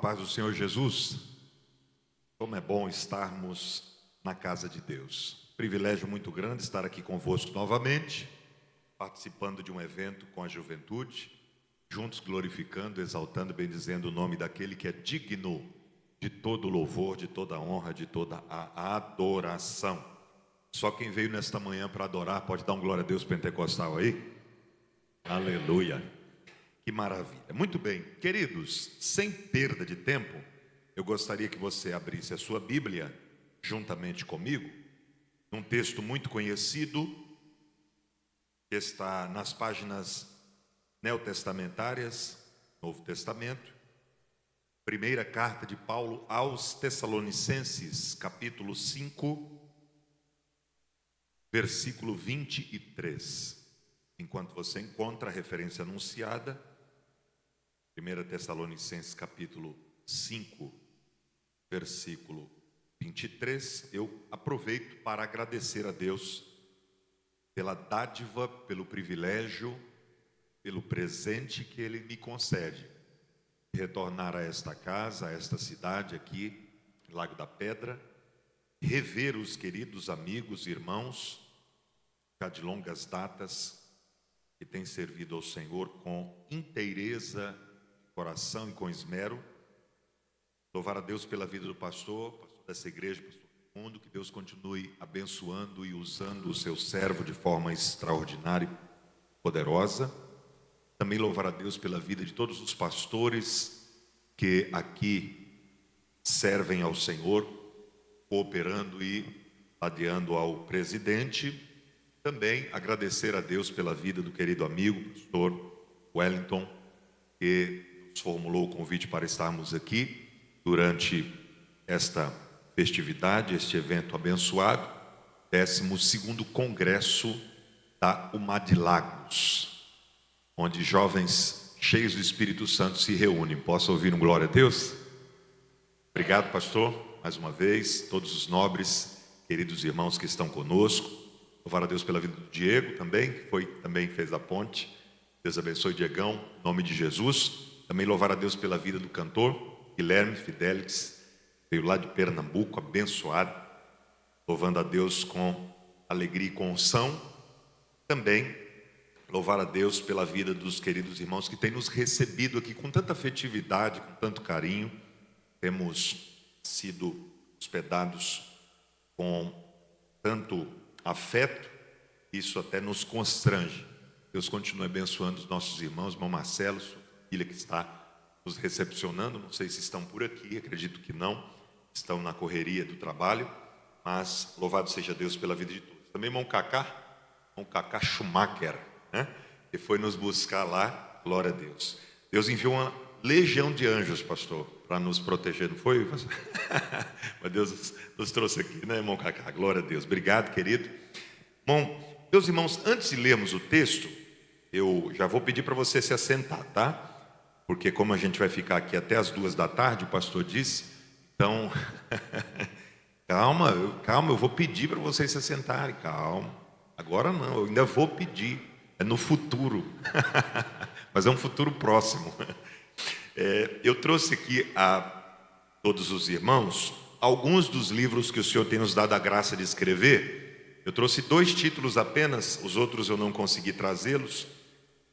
paz do Senhor Jesus. Como é bom estarmos na casa de Deus. Privilégio muito grande estar aqui convosco novamente, participando de um evento com a juventude, juntos glorificando, exaltando, bendizendo o nome daquele que é digno de todo louvor, de toda honra, de toda a adoração. Só quem veio nesta manhã para adorar pode dar um glória a Deus pentecostal aí? Aleluia! Que maravilha! Muito bem, queridos, sem perda de tempo, eu gostaria que você abrisse a sua Bíblia juntamente comigo, num texto muito conhecido, que está nas páginas neotestamentárias, Novo Testamento, primeira carta de Paulo aos Tessalonicenses, capítulo 5, versículo 23. Enquanto você encontra a referência anunciada, 1 Tessalonicenses capítulo 5, versículo 23, eu aproveito para agradecer a Deus pela dádiva, pelo privilégio, pelo presente que Ele me concede, de retornar a esta casa, a esta cidade aqui, Lago da Pedra, rever os queridos amigos e irmãos, já de longas datas, que têm servido ao Senhor com inteireza, coração e com esmero. Louvar a Deus pela vida do pastor dessa igreja, pastor Mundo, que Deus continue abençoando e usando o seu servo de forma extraordinária e poderosa. Também louvar a Deus pela vida de todos os pastores que aqui servem ao Senhor, cooperando e ladeando ao presidente. Também agradecer a Deus pela vida do querido amigo, pastor Wellington, que nos formulou o convite para estarmos aqui durante esta festividade, este evento abençoado, 12º Congresso da Umadilagos, onde jovens cheios do Espírito Santo se reúnem. Posso ouvir um glória a Deus? Obrigado, pastor, mais uma vez, todos os nobres, queridos irmãos que estão conosco. Louvar a Deus pela vida do Diego também, que também fez a ponte. Deus abençoe, Diegão, em nome de Jesus. Também louvar a Deus pela vida do cantor Guilherme Fidelix, veio lá de Pernambuco, abençoado, louvando a Deus com alegria e com unção. Também louvar a Deus pela vida dos queridos irmãos que têm nos recebido aqui com tanta afetividade, com tanto carinho. Temos sido hospedados com tanto afeto, isso até nos constrange. Deus continue abençoando os nossos irmãos, irmão Marcelo, sua filha que está nos recepcionando, não sei se estão por aqui, acredito que não, estão na correria do trabalho, mas louvado seja Deus pela vida de todos. Também irmão Cacá Schumacher, né? Que foi nos buscar lá, glória a Deus. Deus enviou uma legião de anjos, pastor, para nos proteger, não foi? Mas Deus nos trouxe aqui, né, irmão Cacá? Glória a Deus. Obrigado, querido. Bom, meus irmãos, antes de lermos o texto, eu já vou pedir para você se assentar, tá? Porque como a gente vai ficar aqui até as 2 da tarde, o pastor disse, então, calma, eu vou pedir para vocês se assentarem, calma. Agora não, eu ainda vou pedir, é no futuro, mas é um futuro próximo. Eu trouxe aqui a todos os irmãos alguns dos livros que o Senhor tem nos dado a graça de escrever. Eu trouxe 2 títulos apenas, os outros eu não consegui trazê-los,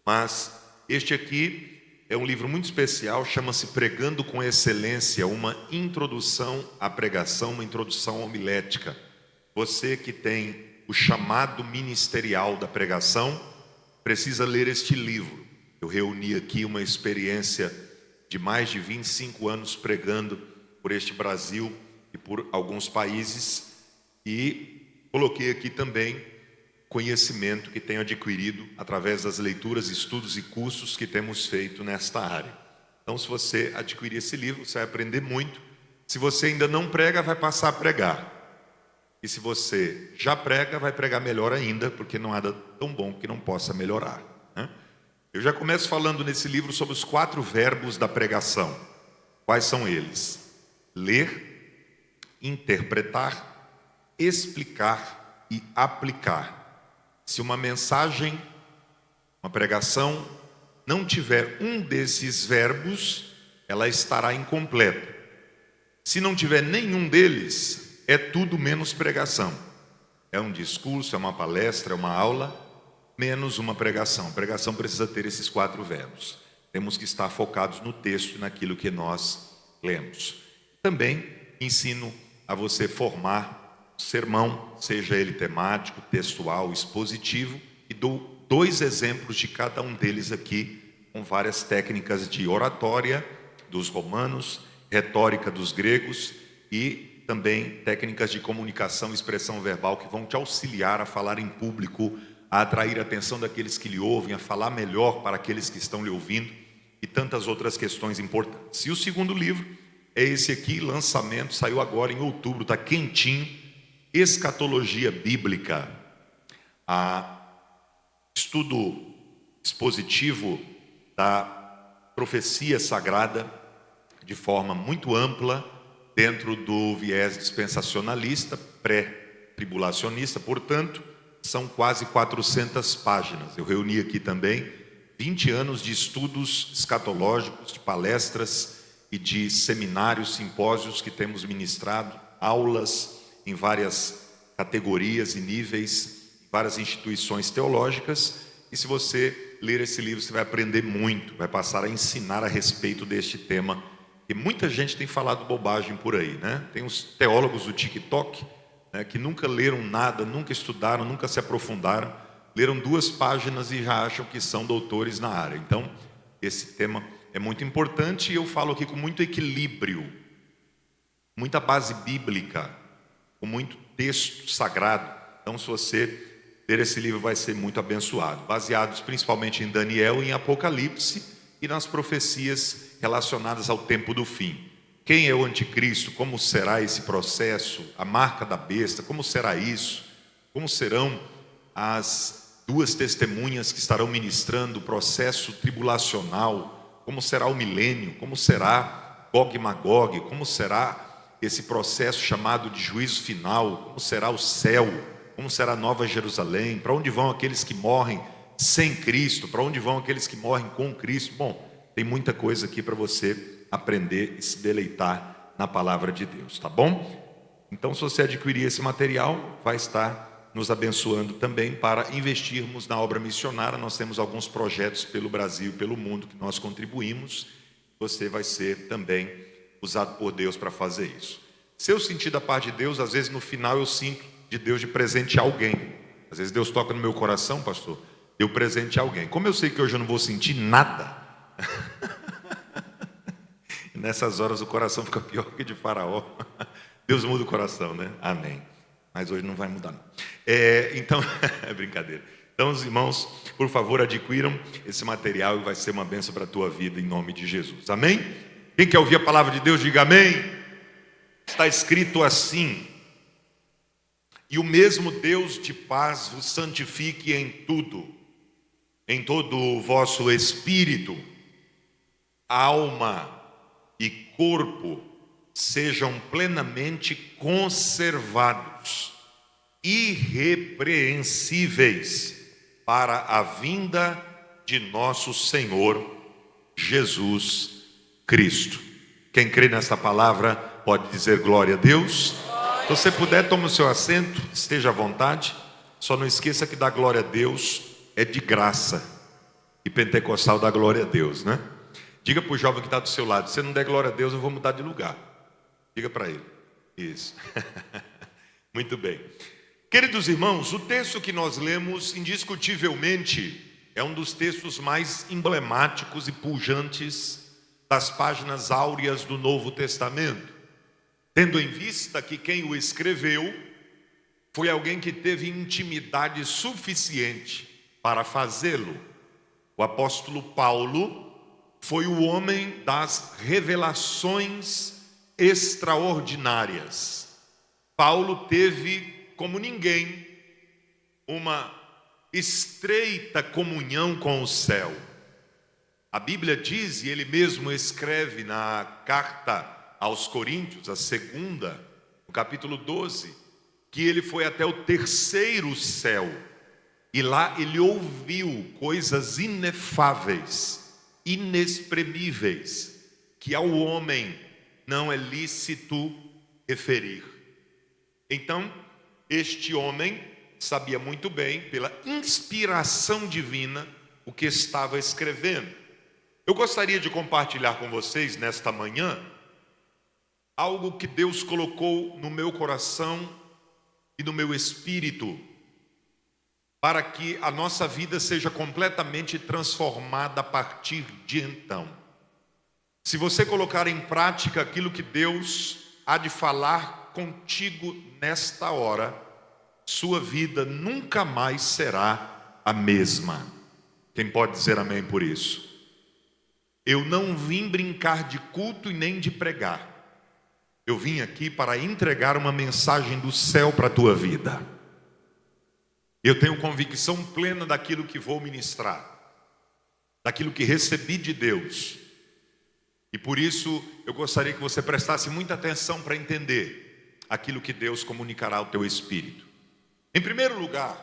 mas este aqui é um livro muito especial, chama-se Pregando com Excelência, uma introdução à pregação, uma introdução homilética. Você que tem o chamado ministerial da pregação, precisa ler este livro. Eu reuni aqui uma experiência de mais de 25 anos pregando por este Brasil e por alguns países, e coloquei aqui também conhecimento que tenho adquirido através das leituras, estudos e cursos que temos feito nesta área. Então, se você adquirir esse livro, você vai aprender muito. Se você ainda não prega, vai passar a pregar. E se você já prega, vai pregar melhor ainda, porque não há nada tão bom que não possa melhorar, né? Eu já começo falando nesse livro sobre os 4 verbos da pregação. Quais são eles? Ler, interpretar, explicar e aplicar. Se uma mensagem, uma pregação, não tiver um desses verbos, ela estará incompleta. Se não tiver nenhum deles, é tudo menos pregação. É um discurso, é uma palestra, é uma aula, menos uma pregação. Pregação precisa ter esses 4 verbos. Temos que estar focados no texto, naquilo que nós lemos. Também ensino a você formar sermão, seja ele temático, textual, expositivo, e dou 2 exemplos de cada um deles aqui, com várias técnicas de oratória dos romanos, retórica dos gregos e também técnicas de comunicação e expressão verbal que vão te auxiliar a falar em público, a atrair a atenção daqueles que lhe ouvem, a falar melhor para aqueles que estão lhe ouvindo e tantas outras questões importantes. E o segundo livro é esse aqui, lançamento, saiu agora em outubro, está quentinho, Escatologia Bíblica, estudo expositivo da profecia sagrada de forma muito ampla, dentro do viés dispensacionalista, pré-tribulacionista, portanto, são quase 400 páginas. Eu reuni aqui também 20 anos de estudos escatológicos, de palestras e de seminários, simpósios que temos ministrado, aulas em várias categorias e níveis, várias instituições teológicas. E se você ler esse livro, você vai aprender muito, vai passar a ensinar a respeito deste tema. E muita gente tem falado bobagem por aí, né? Tem os teólogos do TikTok, né, que nunca leram nada, nunca estudaram, nunca se aprofundaram, leram 2 páginas e já acham que são doutores na área. Então, esse tema é muito importante e eu falo aqui com muito equilíbrio, muita base bíblica, com muito texto sagrado. Então, se você ler esse livro, vai ser muito abençoado, baseados principalmente em Daniel e em Apocalipse e nas profecias relacionadas ao tempo do fim. Quem é o anticristo? Como será esse processo? A marca da besta? Como será isso? Como serão as 2 testemunhas que estarão ministrando o processo tribulacional? Como será o milênio? Como será Gog e Magog? Como será esse processo chamado de juízo final? Como será o céu? Como será a Nova Jerusalém? Para onde vão aqueles que morrem sem Cristo? Para onde vão aqueles que morrem com Cristo? Bom, tem muita coisa aqui para você aprender e se deleitar na palavra de Deus, tá bom? Então, se você adquirir esse material, vai estar nos abençoando também para investirmos na obra missionária. Nós temos alguns projetos pelo Brasil e pelo mundo que nós contribuímos. Você vai ser também usado por Deus para fazer isso. Se eu sentir da parte de Deus, às vezes no final eu sinto de Deus de presentear alguém. Às vezes Deus toca no meu coração, pastor, eu presentear alguém. Como eu sei que hoje eu não vou sentir nada, nessas horas o coração fica pior que de Faraó. Deus muda o coração, né? Amém. Mas hoje não vai mudar, não. Então, é brincadeira. Então, os irmãos, por favor, adquiram esse material e vai ser uma bênção para a tua vida, em nome de Jesus. Amém? Quem quer ouvir a palavra de Deus, diga amém. Está escrito assim: e o mesmo Deus de paz vos santifique em tudo, em todo o vosso espírito, alma e corpo sejam plenamente conservados, irrepreensíveis, para a vinda de nosso Senhor Jesus Cristo. Quem crê nesta palavra pode dizer glória a Deus. Se você puder, tome o seu assento, esteja à vontade. Só não esqueça que dar glória a Deus é de graça, e pentecostal dá glória a Deus, né? Diga para o jovem que está do seu lado: se você não der glória a Deus, eu vou mudar de lugar. Diga para ele. Isso. Muito bem. Queridos irmãos, o texto que nós lemos, indiscutivelmente, é um dos textos mais emblemáticos e pujantes das páginas áureas do Novo Testamento, tendo em vista que quem o escreveu foi alguém que teve intimidade suficiente para fazê-lo. O apóstolo Paulo foi o homem das revelações extraordinárias. Paulo teve, como ninguém, uma estreita comunhão com o céu. A Bíblia diz, e ele mesmo escreve na carta aos Coríntios, a segunda, no capítulo 12, que ele foi até o 3º céu, e lá ele ouviu coisas inefáveis, inexprimíveis, que ao homem não é lícito referir. Então, este homem sabia muito bem, pela inspiração divina, o que estava escrevendo. Eu gostaria de compartilhar com vocês nesta manhã algo que Deus colocou no meu coração e no meu espírito, para que a nossa vida seja completamente transformada a partir de então. Se você colocar em prática aquilo que Deus há de falar contigo nesta hora, sua vida nunca mais será a mesma. Quem pode dizer amém por isso? Eu não vim brincar de culto e nem de pregar. Eu vim aqui para entregar uma mensagem do céu para a tua vida. Eu tenho convicção plena daquilo que vou ministrar, daquilo que recebi de Deus. E por isso eu gostaria que você prestasse muita atenção para entender aquilo que Deus comunicará ao teu espírito. Em primeiro lugar,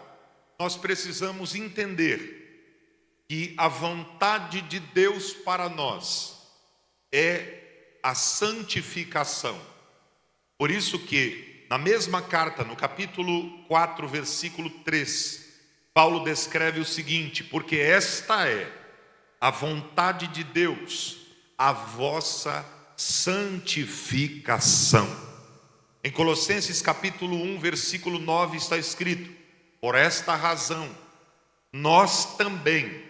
nós precisamos entender que a vontade de Deus para nós é a santificação. Por isso que, na mesma carta, no capítulo 4, versículo 3, Paulo descreve o seguinte: porque esta é a vontade de Deus, a vossa santificação. Em Colossenses capítulo 1, versículo 9 está escrito: por esta razão, nós também,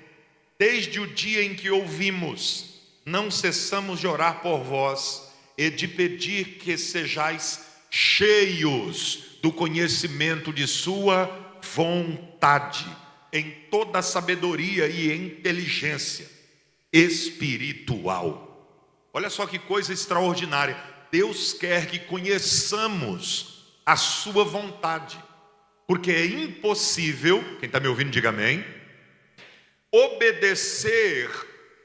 desde o dia em que ouvimos, não cessamos de orar por vós e de pedir que sejais cheios do conhecimento de sua vontade, em toda sabedoria e inteligência espiritual. Olha só que coisa extraordinária. Deus quer que conheçamos a sua vontade, porque é impossível, quem está me ouvindo diga amém, obedecer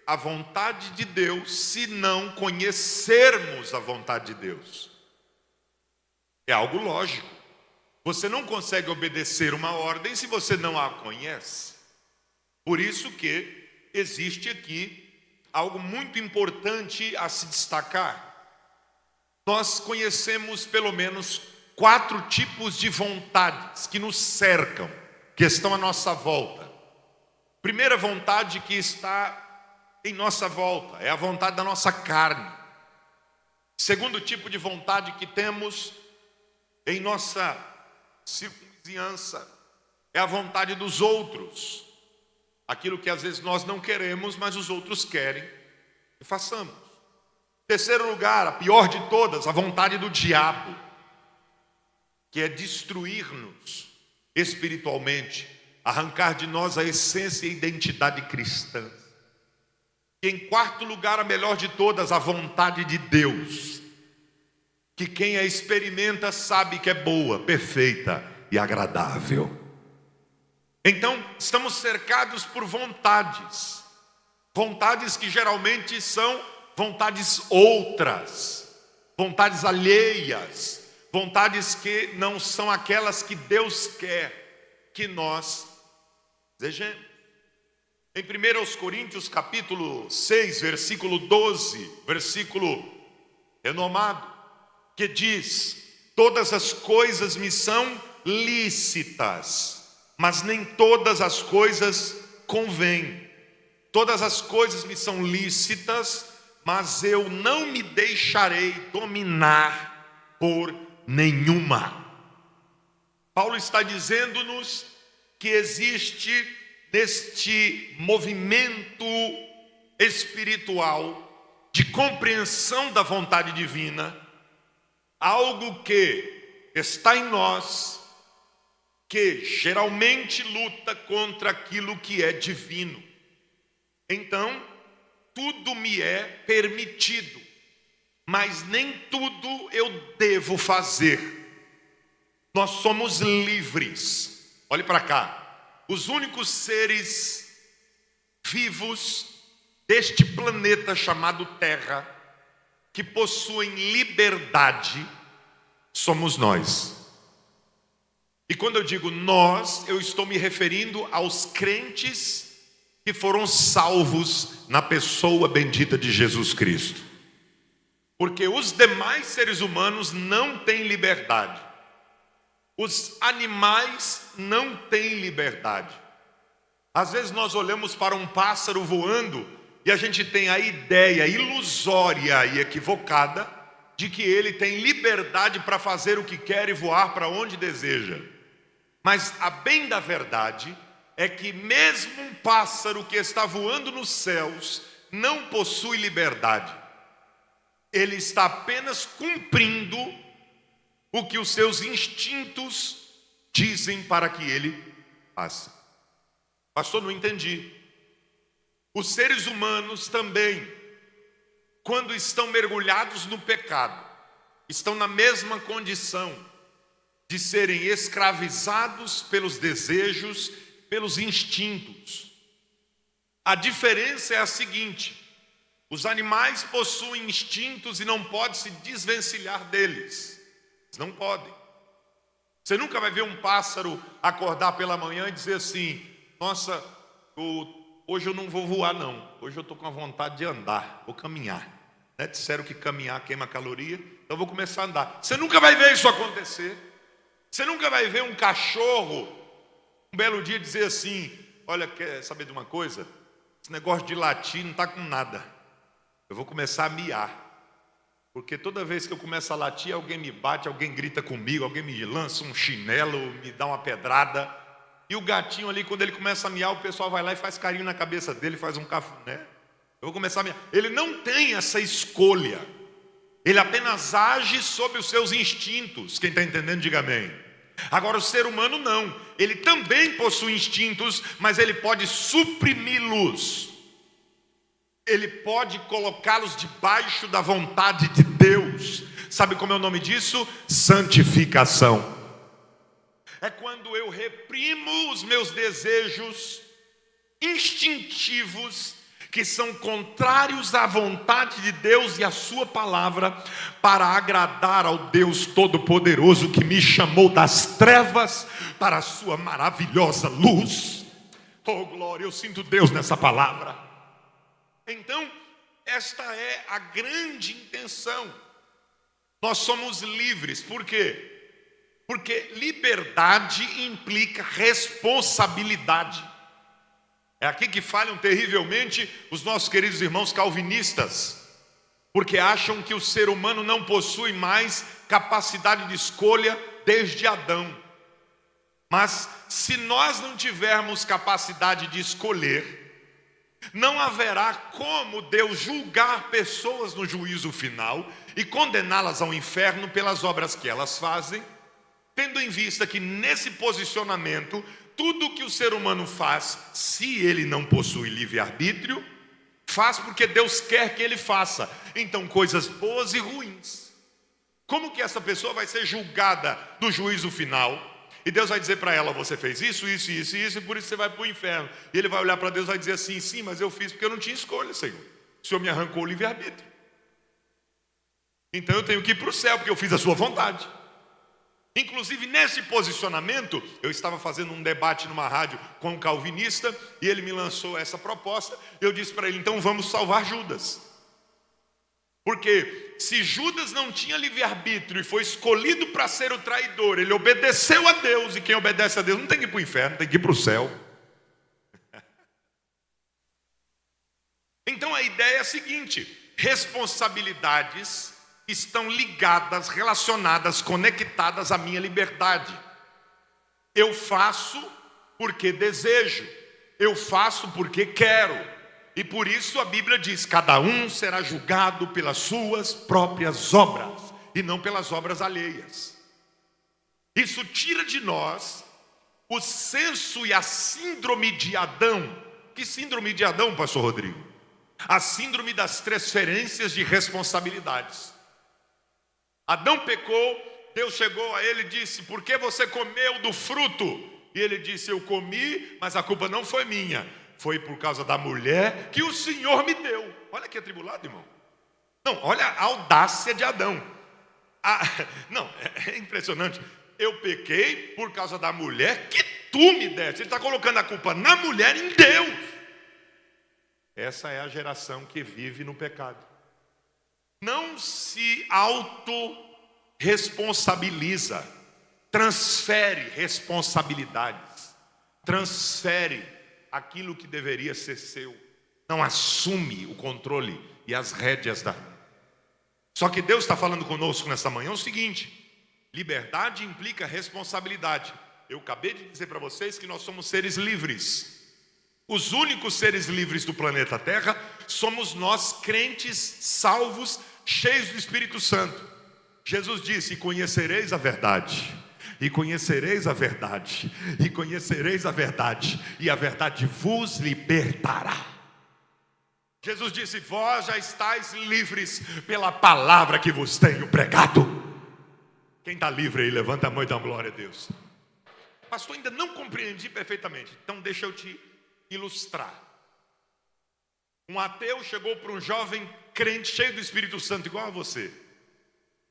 a vontade de Deus se não conhecermos a vontade de Deus. É algo lógico. Você não consegue obedecer uma ordem se você não a conhece. Por isso que existe aqui algo muito importante a se destacar. Nós conhecemos pelo menos 4 tipos de vontades que nos cercam, que estão à nossa volta. Primeira vontade que está em nossa volta é a vontade da nossa carne. Segundo tipo de vontade que temos em nossa circunvizinhança é a vontade dos outros. Aquilo que às vezes nós não queremos, mas os outros querem que façamos. Terceiro lugar, a pior de todas, a vontade do diabo, que é destruir-nos espiritualmente, arrancar de nós a essência e a identidade cristã. E em quarto lugar, a melhor de todas, a vontade de Deus, que quem a experimenta sabe que é boa, perfeita e agradável. Então, estamos cercados por vontades, vontades que geralmente são vontades outras, vontades alheias, vontades que não são aquelas que Deus quer que nós desejemos. Em 1 Coríntios capítulo 6, versículo 12, versículo renomado, que diz: todas as coisas me são lícitas, mas nem todas as coisas convêm. Todas as coisas me são lícitas, mas eu não me deixarei dominar por nenhuma. Paulo está dizendo-nos que existe neste movimento espiritual de compreensão da vontade divina algo que está em nós, que geralmente luta contra aquilo que é divino. Então, tudo me é permitido, mas nem tudo eu devo fazer. Nós somos livres. Olhe para cá. Os únicos seres vivos deste planeta chamado Terra que possuem liberdade somos nós. E quando eu digo nós, eu estou me referindo aos crentes que foram salvos na pessoa bendita de Jesus Cristo. Porque os demais seres humanos não têm liberdade. Os animais não têm liberdade. Às vezes nós olhamos para um pássaro voando e a gente tem a ideia ilusória e equivocada de que ele tem liberdade para fazer o que quer e voar para onde deseja. Mas a bem da verdade é que mesmo um pássaro que está voando nos céus não possui liberdade. Ele está apenas cumprindo o que os seus instintos dizem para que ele faça. Pastor, não entendi. Os seres humanos também, quando estão mergulhados no pecado, estão na mesma condição de serem escravizados pelos desejos, pelos instintos. A diferença é a seguinte: os animais possuem instintos e não pode se desvencilhar deles. Não podem. Você nunca vai ver um pássaro acordar pela manhã e dizer assim: nossa, hoje eu não vou voar não, hoje eu estou com a vontade de andar, vou caminhar, né? Disseram que caminhar queima caloria, então eu vou começar a andar. Você nunca vai ver isso acontecer. Você nunca vai ver um cachorro um belo dia dizer assim: olha, quer saber de uma coisa? Esse negócio de latir não está com nada, eu vou começar a miar. Porque toda vez que eu começo a latir, alguém me bate, alguém grita comigo, alguém me lança um chinelo, me dá uma pedrada. E o gatinho ali, quando ele começa a miar, o pessoal vai lá e faz carinho na cabeça dele, faz um cafuné. Eu vou começar a miar. Ele não tem essa escolha. Ele apenas age sob os seus instintos. Quem está entendendo, diga amém. Agora o ser humano não. Ele também possui instintos, mas ele pode suprimi-los. Ele pode colocá-los debaixo da vontade de Deus. Sabe como é o nome disso? Santificação. É quando eu reprimo os meus desejos instintivos, que são contrários à vontade de Deus e à sua palavra, para agradar ao Deus Todo-Poderoso que me chamou das trevas para a sua maravilhosa luz. Oh glória, eu sinto Deus nessa palavra. Então, esta é a grande intenção. Nós somos livres, por quê? Porque liberdade implica responsabilidade. É aqui que falham terrivelmente os nossos queridos irmãos calvinistas, porque acham que o ser humano não possui mais capacidade de escolha desde Adão. Mas se nós não tivermos capacidade de escolher, não haverá como Deus julgar pessoas no juízo final e condená-las ao inferno pelas obras que elas fazem, tendo em vista que nesse posicionamento, tudo que o ser humano faz, se ele não possui livre-arbítrio, faz porque Deus quer que ele faça. Então, coisas boas e ruins. Como que essa pessoa vai ser julgada no juízo final? E Deus vai dizer para ela: você fez isso, isso, isso, isso, e por isso você vai para o inferno. E ele vai olhar para Deus e vai dizer assim: sim, mas eu fiz porque eu não tinha escolha, Senhor. O Senhor me arrancou o livre-arbítrio. Então eu tenho que ir para o céu, porque eu fiz a sua vontade. Inclusive nesse posicionamento, eu estava fazendo um debate numa rádio com um calvinista, e ele me lançou essa proposta. Eu disse para ele: então vamos salvar Judas. Porque se Judas não tinha livre-arbítrio e foi escolhido para ser o traidor, ele obedeceu a Deus, e quem obedece a Deus não tem que ir para o inferno, tem que ir para o céu. Então a ideia é a seguinte: responsabilidades estão ligadas, relacionadas, conectadas à minha liberdade. Eu faço porque desejo, eu faço porque quero. E por isso a Bíblia diz: cada um será julgado pelas suas próprias obras e não pelas obras alheias. Isso tira de nós o senso e a síndrome de Adão. Que síndrome de Adão, pastor Rodrigo? A síndrome das transferências de responsabilidades. Adão pecou, Deus chegou a ele e disse: por que você comeu do fruto? E ele disse: eu comi, mas a culpa não foi minha. Foi por causa da mulher que o Senhor me deu. Olha que atribulado, irmão. Não, olha a audácia de Adão. Não, é impressionante. Eu pequei por causa da mulher que tu me deste. Ele está colocando a culpa na mulher e em Deus. Essa é a geração que vive no pecado. não se autorresponsabiliza, transfere responsabilidades, transfere aquilo que deveria ser seu, não assume o controle e as rédeas da vida. Só que Deus está falando conosco nessa manhã o seguinte: liberdade implica responsabilidade. Eu acabei de dizer para vocês que nós somos seres livres. Os únicos seres livres do planeta Terra somos nós, crentes, salvos, cheios do Espírito Santo. Jesus disse: e conhecereis a verdade, e conhecereis a verdade, e conhecereis a verdade, e a verdade vos libertará. Jesus disse: vós já estáis livres pela palavra que vos tenho pregado. Quem está livre aí, levanta a mão e dá uma glória a Deus. Pastor, ainda não compreendi perfeitamente. Então deixa eu te ilustrar. Um ateu chegou para um jovem crente cheio do Espírito Santo, igual a você.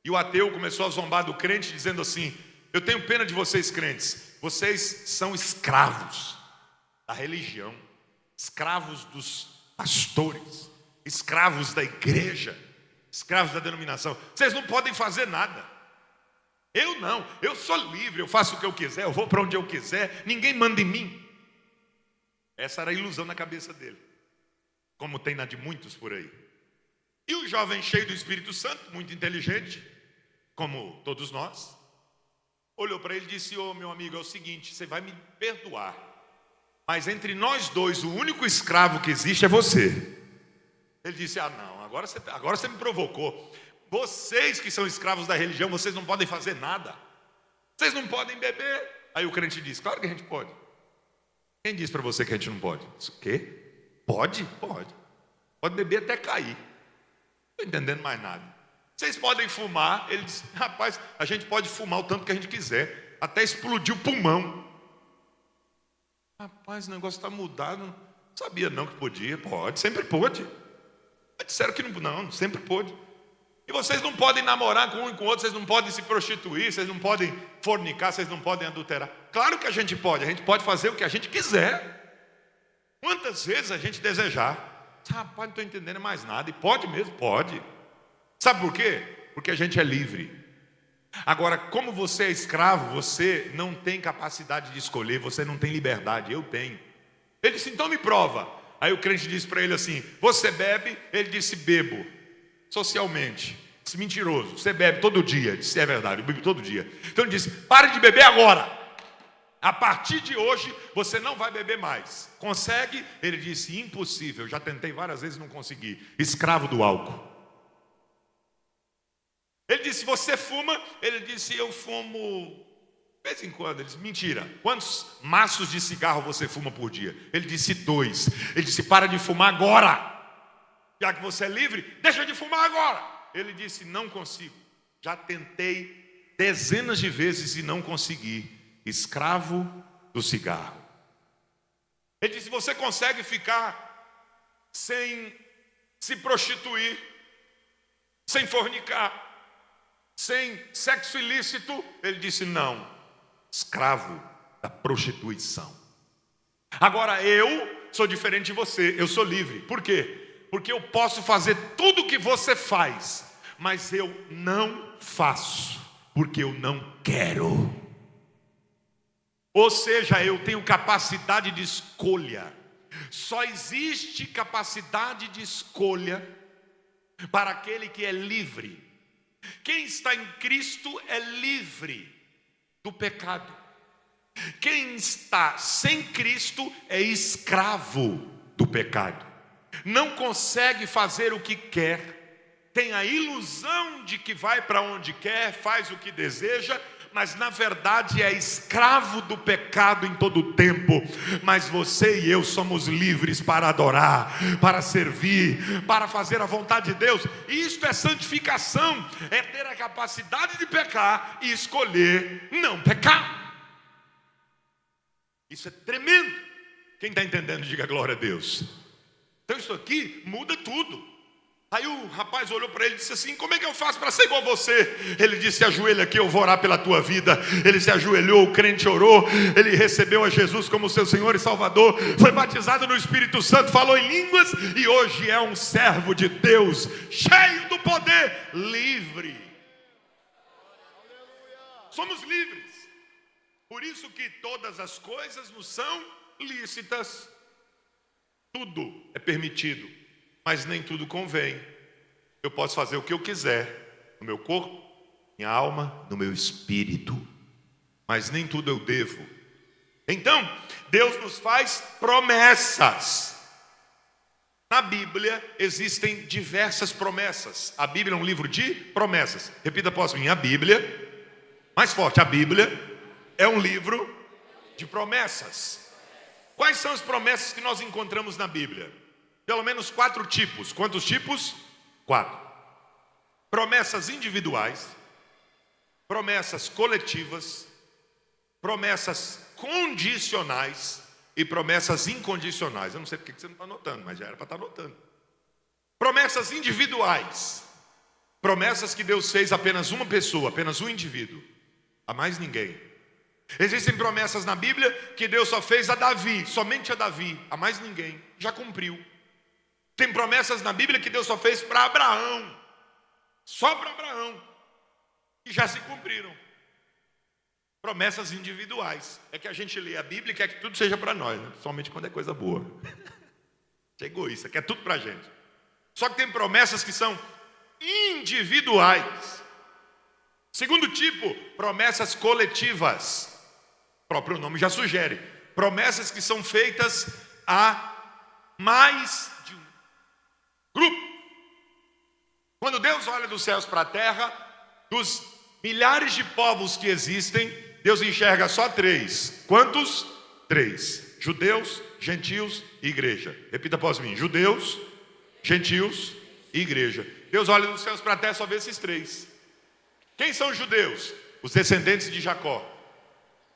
E o ateu começou a zombar do crente, dizendo assim: eu tenho pena de vocês, crentes. Vocês são escravos da religião, escravos dos pastores, escravos da igreja, escravos da denominação. Vocês não podem fazer nada. Eu não, eu sou livre, eu faço o que eu quiser, eu vou para onde eu quiser, ninguém manda em mim. Essa era a ilusão na cabeça dele, como tem na de muitos por aí. E o jovem cheio do Espírito Santo, muito inteligente, como todos nós, olhou para ele e disse: ô meu amigo, é o seguinte, você vai me perdoar, mas entre nós dois, o único escravo que existe é você. Ele disse: ah não, agora você me provocou. Vocês que são escravos da religião, vocês não podem fazer nada. Vocês não podem beber. Aí o crente disse: claro que a gente pode. Quem disse para você que a gente não pode? Isso o quê? Pode? Pode. Pode beber até cair. Não estou entendendo mais nada. Vocês podem fumar. Ele disse: rapaz, a gente pode fumar o tanto que a gente quiser, até explodir o pulmão. Rapaz, o negócio está mudado. Não sabia não que podia. Pode, sempre pôde. Mas disseram que não, sempre pôde. E vocês não podem namorar com um e com o outro, vocês não podem se prostituir, vocês não podem fornicar, vocês não podem adulterar. Claro que a gente pode fazer o que a gente quiser. Quantas vezes a gente desejar. Rapaz, não estou entendendo mais nada. E pode mesmo? Pode. Sabe por quê? Porque a gente é livre. Agora, como você é escravo, você não tem capacidade de escolher, você não tem liberdade. Eu tenho. Ele disse: então me prova. Aí o crente disse para ele assim: você bebe? Ele disse: bebo. Socialmente, disse: mentiroso, você bebe todo dia. Disse: é verdade, eu bebo todo dia. Então ele disse: pare de beber agora. A partir de hoje você não vai beber mais. Consegue? Ele disse: impossível, já tentei várias vezes e não consegui. Escravo do álcool. Ele disse: você fuma? Ele disse: eu fumo de vez em quando. Ele disse: mentira, quantos maços de cigarro você fuma por dia? Ele disse: 2. Ele disse: para de fumar agora. Já que você é livre, deixa de fumar agora. Ele disse: não consigo. Já tentei dezenas de vezes e não consegui. Escravo do cigarro. Ele disse: você consegue ficar sem se prostituir, sem fornicar, sem sexo ilícito? Ele disse: não. Escravo da prostituição. Agora eu sou diferente de você, eu sou livre. Por quê? Porque eu posso fazer tudo o que você faz, mas eu não faço, porque eu não quero. Ou seja, eu tenho capacidade de escolha. Só existe capacidade de escolha para aquele que é livre. Quem está em Cristo é livre do pecado. Quem está sem Cristo é escravo do pecado. Não consegue fazer o que quer, tem a ilusão de que vai para onde quer, faz o que deseja, mas na verdade é escravo do pecado em todo o tempo. Mas você e eu somos livres para adorar, para servir, para fazer a vontade de Deus. E isto é santificação, é ter a capacidade de pecar e escolher não pecar. Isso é tremendo. Quem está entendendo, diga glória a Deus. Então isso aqui muda tudo. Aí o rapaz olhou para ele e disse assim: como é que eu faço para ser igual a você? Ele disse: ajoelha aqui, eu vou orar pela tua vida. Ele se ajoelhou, o crente orou, ele recebeu a Jesus como seu Senhor e Salvador, foi batizado no Espírito Santo, falou em línguas e hoje é um servo de Deus, cheio do poder, livre. Somos livres. Por isso que todas as coisas nos são lícitas. Tudo é permitido, mas nem tudo convém. Eu posso fazer o que eu quiser no meu corpo, minha alma, no meu espírito, mas nem tudo eu devo. Então, Deus nos faz promessas. Na Bíblia existem diversas promessas. A Bíblia é um livro de promessas. Repita após mim: a Bíblia, mais forte, a Bíblia é um livro de promessas. Quais são as promessas que nós encontramos na Bíblia? Pelo menos 4 tipos. Quantos tipos? 4. Promessas individuais, promessas coletivas, promessas condicionais e promessas incondicionais. Eu não sei porque você não está anotando, mas já era para estar anotando. Promessas individuais, promessas que Deus fez a apenas uma pessoa, apenas um indivíduo, a mais ninguém. Existem promessas na Bíblia que Deus só fez a Davi, somente a Davi, a mais ninguém, já cumpriu. Tem promessas na Bíblia que Deus só fez para Abraão, só para Abraão, e já se cumpriram. Promessas individuais. É que a gente lê a Bíblia e quer que tudo seja para nós, né? Somente quando é coisa boa. É egoísta, quer tudo para a gente. Só que tem promessas que são individuais. Segundo tipo, promessas coletivas. O próprio nome já sugere. Promessas que são feitas a mais de um grupo. Quando Deus olha dos céus para a terra, dos milhares de povos que existem, Deus enxerga só 3. Quantos? 3. Judeus, gentios e igreja. Repita após mim: judeus, gentios e igreja. Deus olha dos céus para a terra e só vê esses 3. Quem são os judeus? Os descendentes de Jacó.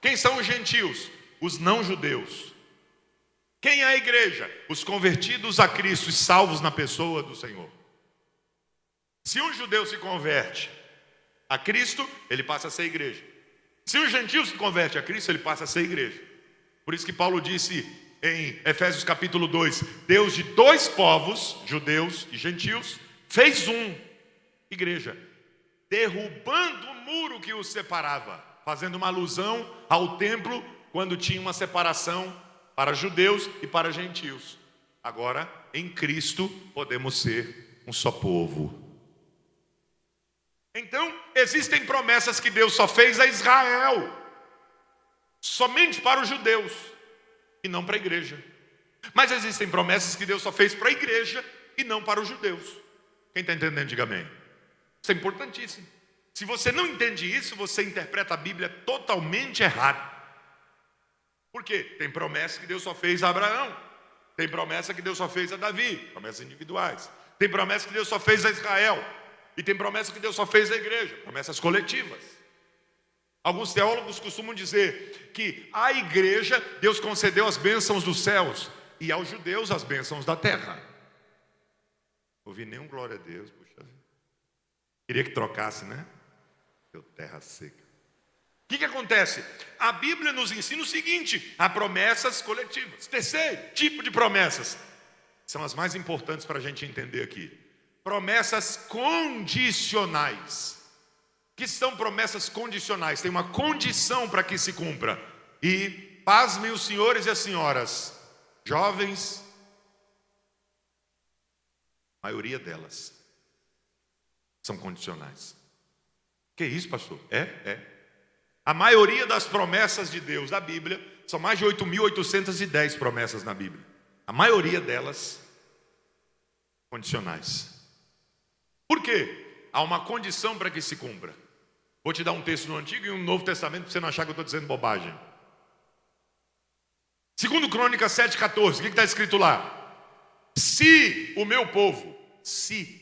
Quem são os gentios? Os não judeus. Quem é a igreja? Os convertidos a Cristo e salvos na pessoa do Senhor. Se um judeu se converte a Cristo, ele passa a ser igreja. Se um gentio se converte a Cristo, ele passa a ser igreja. Por isso que Paulo disse em Efésios capítulo 2: Deus de 2 povos, judeus e gentios, fez um, igreja, derrubando o muro que os separava, fazendo uma alusão ao templo, quando tinha uma separação para judeus e para gentios. Agora, em Cristo, podemos ser um só povo. Então, existem promessas que Deus só fez a Israel, somente para os judeus, e não para a igreja. Mas existem promessas que Deus só fez para a igreja, e não para os judeus. Quem está entendendo, diga amém. Isso é importantíssimo. Se você não entende isso, você interpreta a Bíblia totalmente errado. Por quê? Tem promessa que Deus só fez a Abraão. Tem promessa que Deus só fez a Davi. Promessas individuais. Tem promessa que Deus só fez a Israel. E tem promessa que Deus só fez à igreja. Promessas coletivas. Alguns teólogos costumam dizer que à igreja Deus concedeu as bênçãos dos céus e aos judeus as bênçãos da terra. Não ouvi nenhum glória a Deus, puxa vida. Queria que trocasse, né? Deu terra seca. O que acontece? A Bíblia nos ensina o seguinte: há promessas coletivas. Terceiro tipo de promessas, são as mais importantes para a gente entender aqui. Promessas condicionais. O que são promessas condicionais? Tem uma condição para que se cumpra. E pasmem os senhores e as senhoras, jovens, a maioria delas são condicionais. Que isso, pastor? É. A maioria das promessas de Deus da Bíblia, são mais de 8.810 promessas na Bíblia. A maioria delas condicionais. Por quê? Há uma condição para que se cumpra. Vou te dar um texto no Antigo e um Novo Testamento para você não achar que eu estou dizendo bobagem. 2 Crônicas 7,14, o que está escrito lá? Se o meu povo, se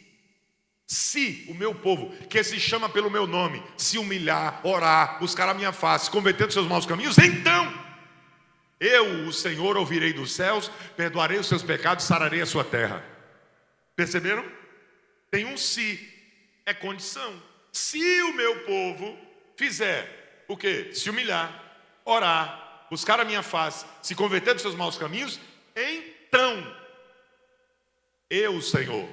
o meu povo, que se chama pelo meu nome, se humilhar, orar, buscar a minha face, converter dos seus maus caminhos, então eu, o Senhor, ouvirei dos céus, perdoarei os seus pecados, sararei a sua terra. Perceberam? tem um se, é condição. Se o meu povo fizer o quê? Se humilhar, orar, buscar a minha face, se converter dos seus maus caminhos, então eu, Senhor,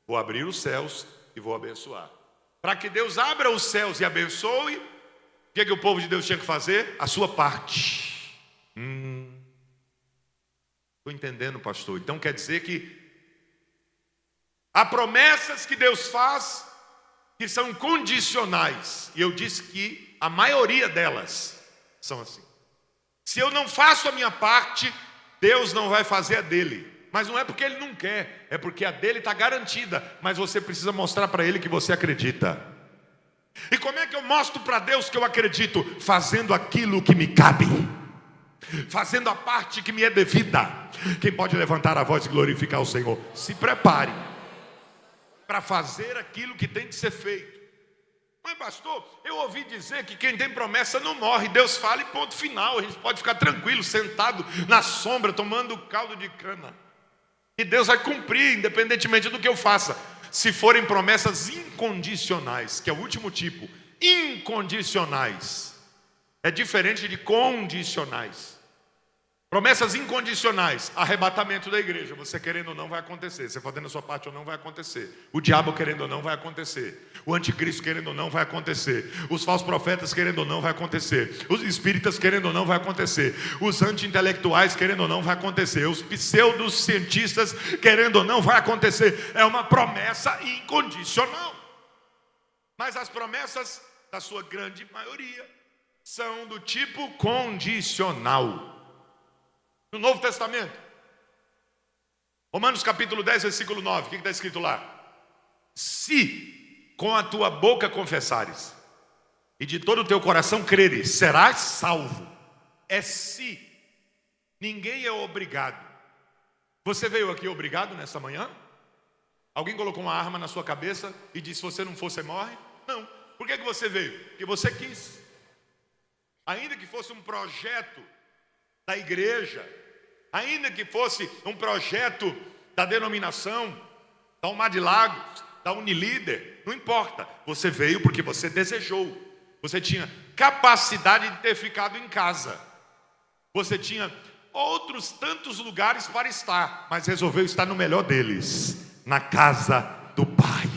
vou abrir os céus e vou abençoar. Para que Deus abra os céus e abençoe, o que o povo de Deus tinha que fazer? A sua parte. Estou entendendo, pastor. Então quer dizer que há promessas que Deus faz que são condicionais. E eu disse que a maioria delas são assim. Se eu não faço a minha parte, Deus não vai fazer a dele. Mas não é porque ele não quer, é porque a dele está garantida. Mas você precisa mostrar para ele que você acredita. E como é que eu mostro para Deus que eu acredito? Fazendo aquilo que me cabe, fazendo a parte que me é devida. Quem pode levantar a voz e glorificar o Senhor? Se prepare para fazer aquilo que tem que ser feito. Mas pastor, eu ouvi dizer que quem tem promessa não morre. Deus fala e ponto final. A gente pode ficar tranquilo, sentado na sombra, tomando caldo de cana. E Deus vai cumprir, independentemente do que eu faça. Se forem promessas incondicionais, que é o último tipo. Incondicionais. É diferente de condicionais. Promessas incondicionais, arrebatamento da igreja, você querendo ou não vai acontecer, você fazendo a sua parte ou não vai acontecer, o diabo querendo ou não vai acontecer, o anticristo querendo ou não vai acontecer, os falsos profetas querendo ou não vai acontecer, os espíritas querendo ou não vai acontecer, os anti-intelectuais querendo ou não vai acontecer, os pseudocientistas querendo ou não vai acontecer. É uma promessa incondicional. Mas as promessas, da sua grande maioria, são do tipo condicional. No Novo Testamento, Romanos capítulo 10, versículo 9, o que está escrito lá? Se com a tua boca confessares e de todo o teu coração creres, serás salvo. É se. Ninguém é obrigado. Você veio aqui obrigado nessa manhã? Alguém colocou uma arma na sua cabeça e disse: se você não for, você morre? Não. Por que você veio? Porque você quis. Ainda que fosse um projeto da igreja, ainda que fosse um projeto da denominação, da Umar de Lagos, da Unilíder, não importa. Você veio porque você desejou. Você tinha capacidade de ter ficado em casa. Você tinha outros tantos lugares para estar, mas resolveu estar no melhor deles, na casa do Pai.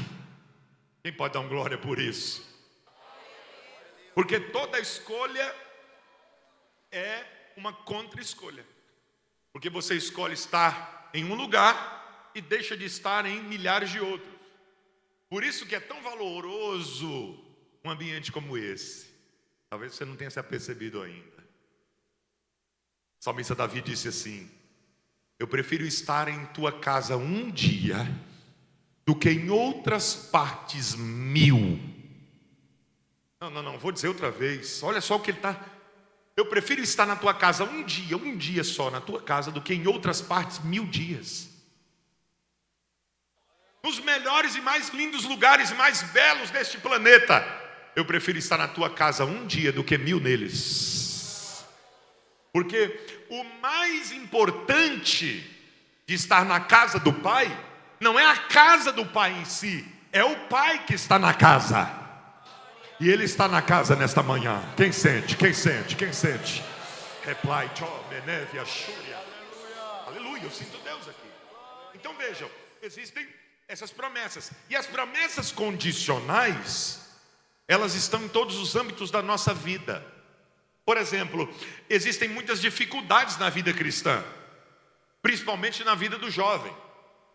Quem pode dar uma glória por isso? Porque toda escolha é uma contra-escolha. Porque você escolhe estar em um lugar e deixa de estar em milhares de outros. Por isso que é tão valoroso um ambiente como esse. Talvez você não tenha se apercebido ainda. O salmista Davi disse assim: eu prefiro estar em tua casa um dia do que em outras partes 1000. Não, vou dizer outra vez. Olha só o que ele está. Eu prefiro estar na tua casa um dia só na tua casa, do que em outras partes 1000 dias. Nos melhores e mais lindos lugares, mais belos deste planeta, eu prefiro estar na tua casa um dia do que 1000 neles. Porque o mais importante de estar na casa do Pai não é a casa do Pai em si, é o Pai que está na casa. E Ele está na casa nesta manhã. Quem sente? Quem sente? Quem sente? Reply, Menevia, Shúria. Aleluia, eu sinto Deus aqui. Então vejam, existem essas promessas. E as promessas condicionais, elas estão em todos os âmbitos da nossa vida. Por exemplo, existem muitas dificuldades na vida cristã, principalmente na vida do jovem.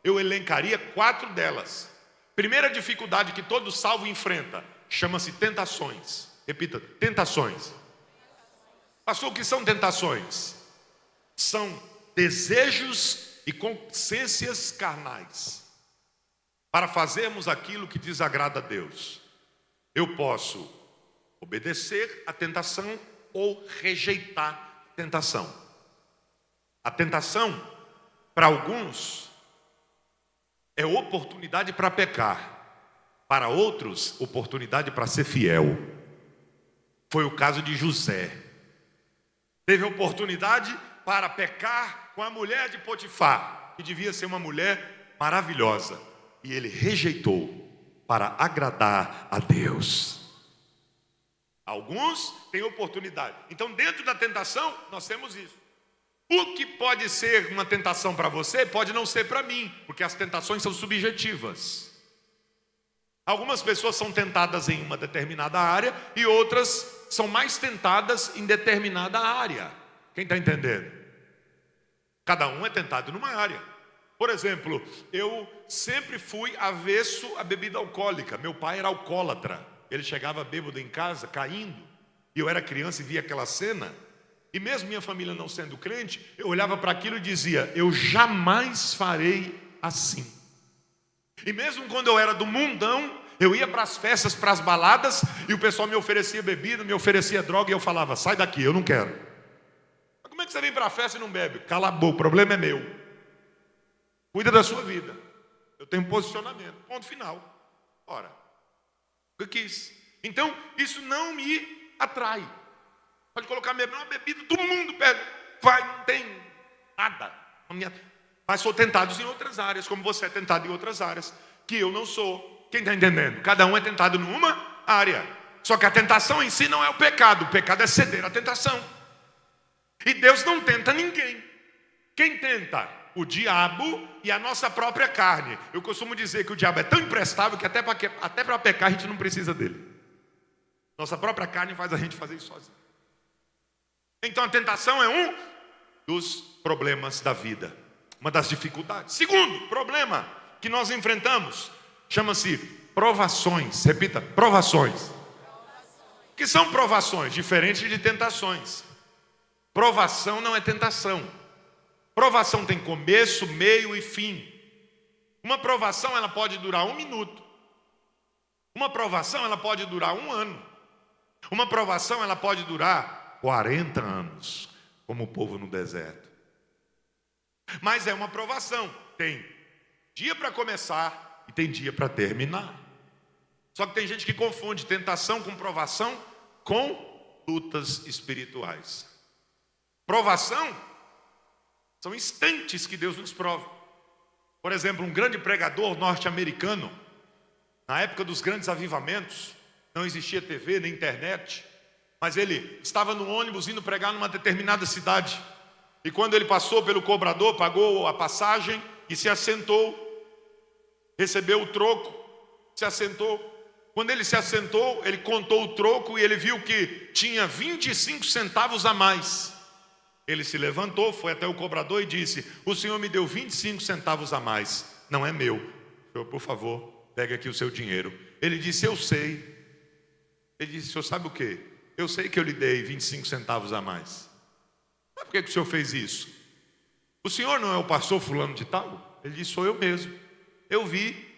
Eu elencaria 4 delas. Primeira dificuldade que todo salvo enfrenta chama-se tentações. Repita, tentações. Pastor, o que são tentações? São desejos e consciências carnais para fazermos aquilo que desagrada a Deus. Eu posso obedecer à tentação ou rejeitar a tentação. A tentação, para alguns, é oportunidade para pecar. Para outros, oportunidade para ser fiel. Foi o caso de José. Teve oportunidade para pecar com a mulher de Potifar, que devia ser uma mulher maravilhosa. e ele rejeitou para agradar a Deus. Alguns têm oportunidade. Então, dentro da tentação, nós temos isso. O que pode ser uma tentação para você, pode não ser para mim, porque as tentações são subjetivas. Algumas pessoas são tentadas em uma determinada área e outras são mais tentadas em determinada área. Quem está entendendo? Cada um é tentado numa área. Por exemplo, eu sempre fui avesso à bebida alcoólica. Meu pai era alcoólatra. Ele chegava bêbado em casa, caindo. E eu era criança e via aquela cena. E mesmo minha família não sendo crente, eu olhava para aquilo e dizia: eu jamais farei assim. E mesmo quando eu era do mundão, eu ia para as festas, para as baladas, e o pessoal me oferecia bebida, me oferecia droga, e eu falava: sai daqui, eu não quero. Mas como é que você vem para a festa e não bebe? Cala a boca, o problema é meu. Cuida da sua vida. Eu tenho posicionamento. Ponto final. Ora, eu quis. Então, isso não me atrai. Pode colocar uma bebida, todo mundo pega. Vai, não tem nada. Mas sou tentado em outras áreas, como você é tentado em outras áreas, que eu não sou. Quem está entendendo? Cada um é tentado numa área. Só que a tentação em si não é o pecado. O pecado é ceder à tentação. E Deus não tenta ninguém. Quem tenta? O diabo e a nossa própria carne. Eu costumo dizer que o diabo é tão imprestável que até para pecar a gente não precisa dele. Nossa própria carne faz a gente fazer isso sozinho. Então a tentação é um dos problemas da vida, uma das dificuldades. Segundo problema que nós enfrentamos chama-se provações. Repita, provações. O que são provações? Diferente de tentações. Provação não é tentação. Provação tem começo, meio e fim. Uma provação ela pode durar 1 minuto. Uma provação ela pode durar 1 ano. Uma provação ela pode durar 40 anos, como o povo no deserto. Mas é uma provação. Tem dia para começar e tem dia para terminar. Só que tem gente que confunde tentação com provação com lutas espirituais. Provação são instantes que Deus nos prova. Por exemplo, um grande pregador norte-americano, na época dos grandes avivamentos, não existia TV nem internet, mas ele estava no ônibus indo pregar numa determinada cidade. E quando ele passou pelo cobrador, pagou a passagem e se assentou, recebeu o troco, se assentou. Quando ele se assentou, ele contou o troco e ele viu que tinha 25 centavos a mais. Ele se levantou, foi até o cobrador e disse: o senhor me deu 25 centavos a mais, não é meu. Senhor, por favor, pegue aqui o seu dinheiro. Ele disse: eu sei. Ele disse: o senhor sabe o quê? Eu sei que eu lhe dei 25 centavos a mais. Mas por que o senhor fez isso? O senhor não é o pastor fulano de tal? Ele disse: sou eu mesmo. Eu vi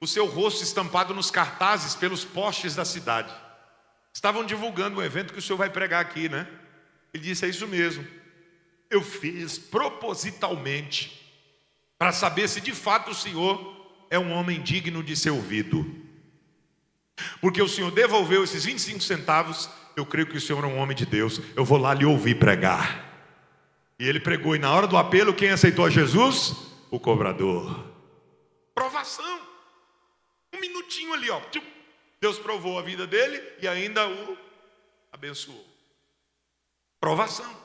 o seu rosto estampado nos cartazes pelos postes da cidade. Estavam divulgando um evento que o senhor vai pregar aqui, né? Ele disse: é isso mesmo. Eu fiz propositalmente para saber se de fato o senhor é um homem digno de ser ouvido. Porque o senhor devolveu esses 25 centavos, eu creio que o senhor é um homem de Deus. Eu vou lá lhe ouvir pregar. E ele pregou, e na hora do apelo, quem aceitou a Jesus? O cobrador. Provação. 1 minutinho ali, ó. Deus provou a vida dele e ainda o abençoou. Provação.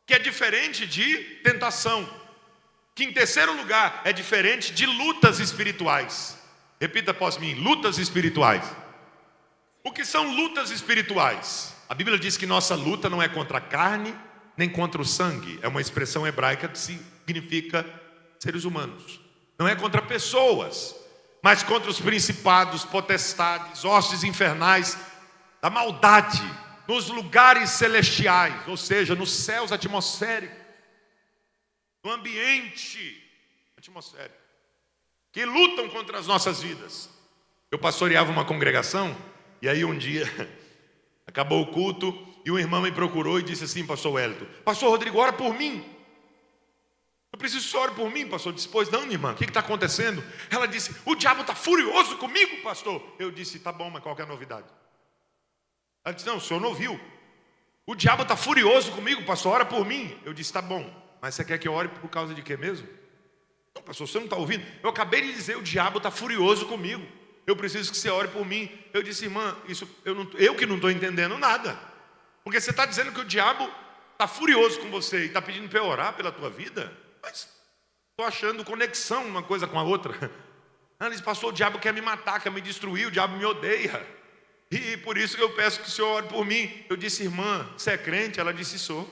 Que é diferente de tentação. Que em terceiro lugar é diferente de lutas espirituais. Repita após mim: lutas espirituais. O que são lutas espirituais? A Bíblia diz que nossa luta não é contra a carne, nem contra o sangue. É uma expressão hebraica que significa seres humanos. Não é contra pessoas, mas contra os principados, potestades, hostes infernais da maldade, nos lugares celestiais, ou seja, nos céus atmosféricos, no ambiente atmosférico, que lutam contra as nossas vidas. Eu pastoreava uma congregação, e aí um dia, acabou o culto, e um irmão me procurou e disse assim: pastor Wellington, pastor Rodrigo, ora por mim. Eu preciso que o senhor ore por mim, pastor. Eu disse: pois não, minha irmã, o que está acontecendo? Ela disse: o diabo está furioso comigo, pastor. Eu disse: tá bom, mas qual que é a novidade? Ela disse: não, o senhor não ouviu. O diabo está furioso comigo, pastor, ora por mim. Eu disse: tá bom, mas você quer que eu ore por causa de quê mesmo? Não, pastor, você não está ouvindo? Eu acabei de dizer, o diabo está furioso comigo. Eu preciso que você ore por mim. Eu disse, irmã, isso eu que não estou entendendo nada. Porque você está dizendo que o diabo está furioso com você e está pedindo para eu orar pela tua vida? Mas estou achando conexão uma coisa com a outra. Ela disse, pastor, o diabo quer me matar, quer me destruir, o diabo me odeia. E por isso que eu peço que o senhor ore por mim. Eu disse, irmã, você é crente? Ela disse, sou.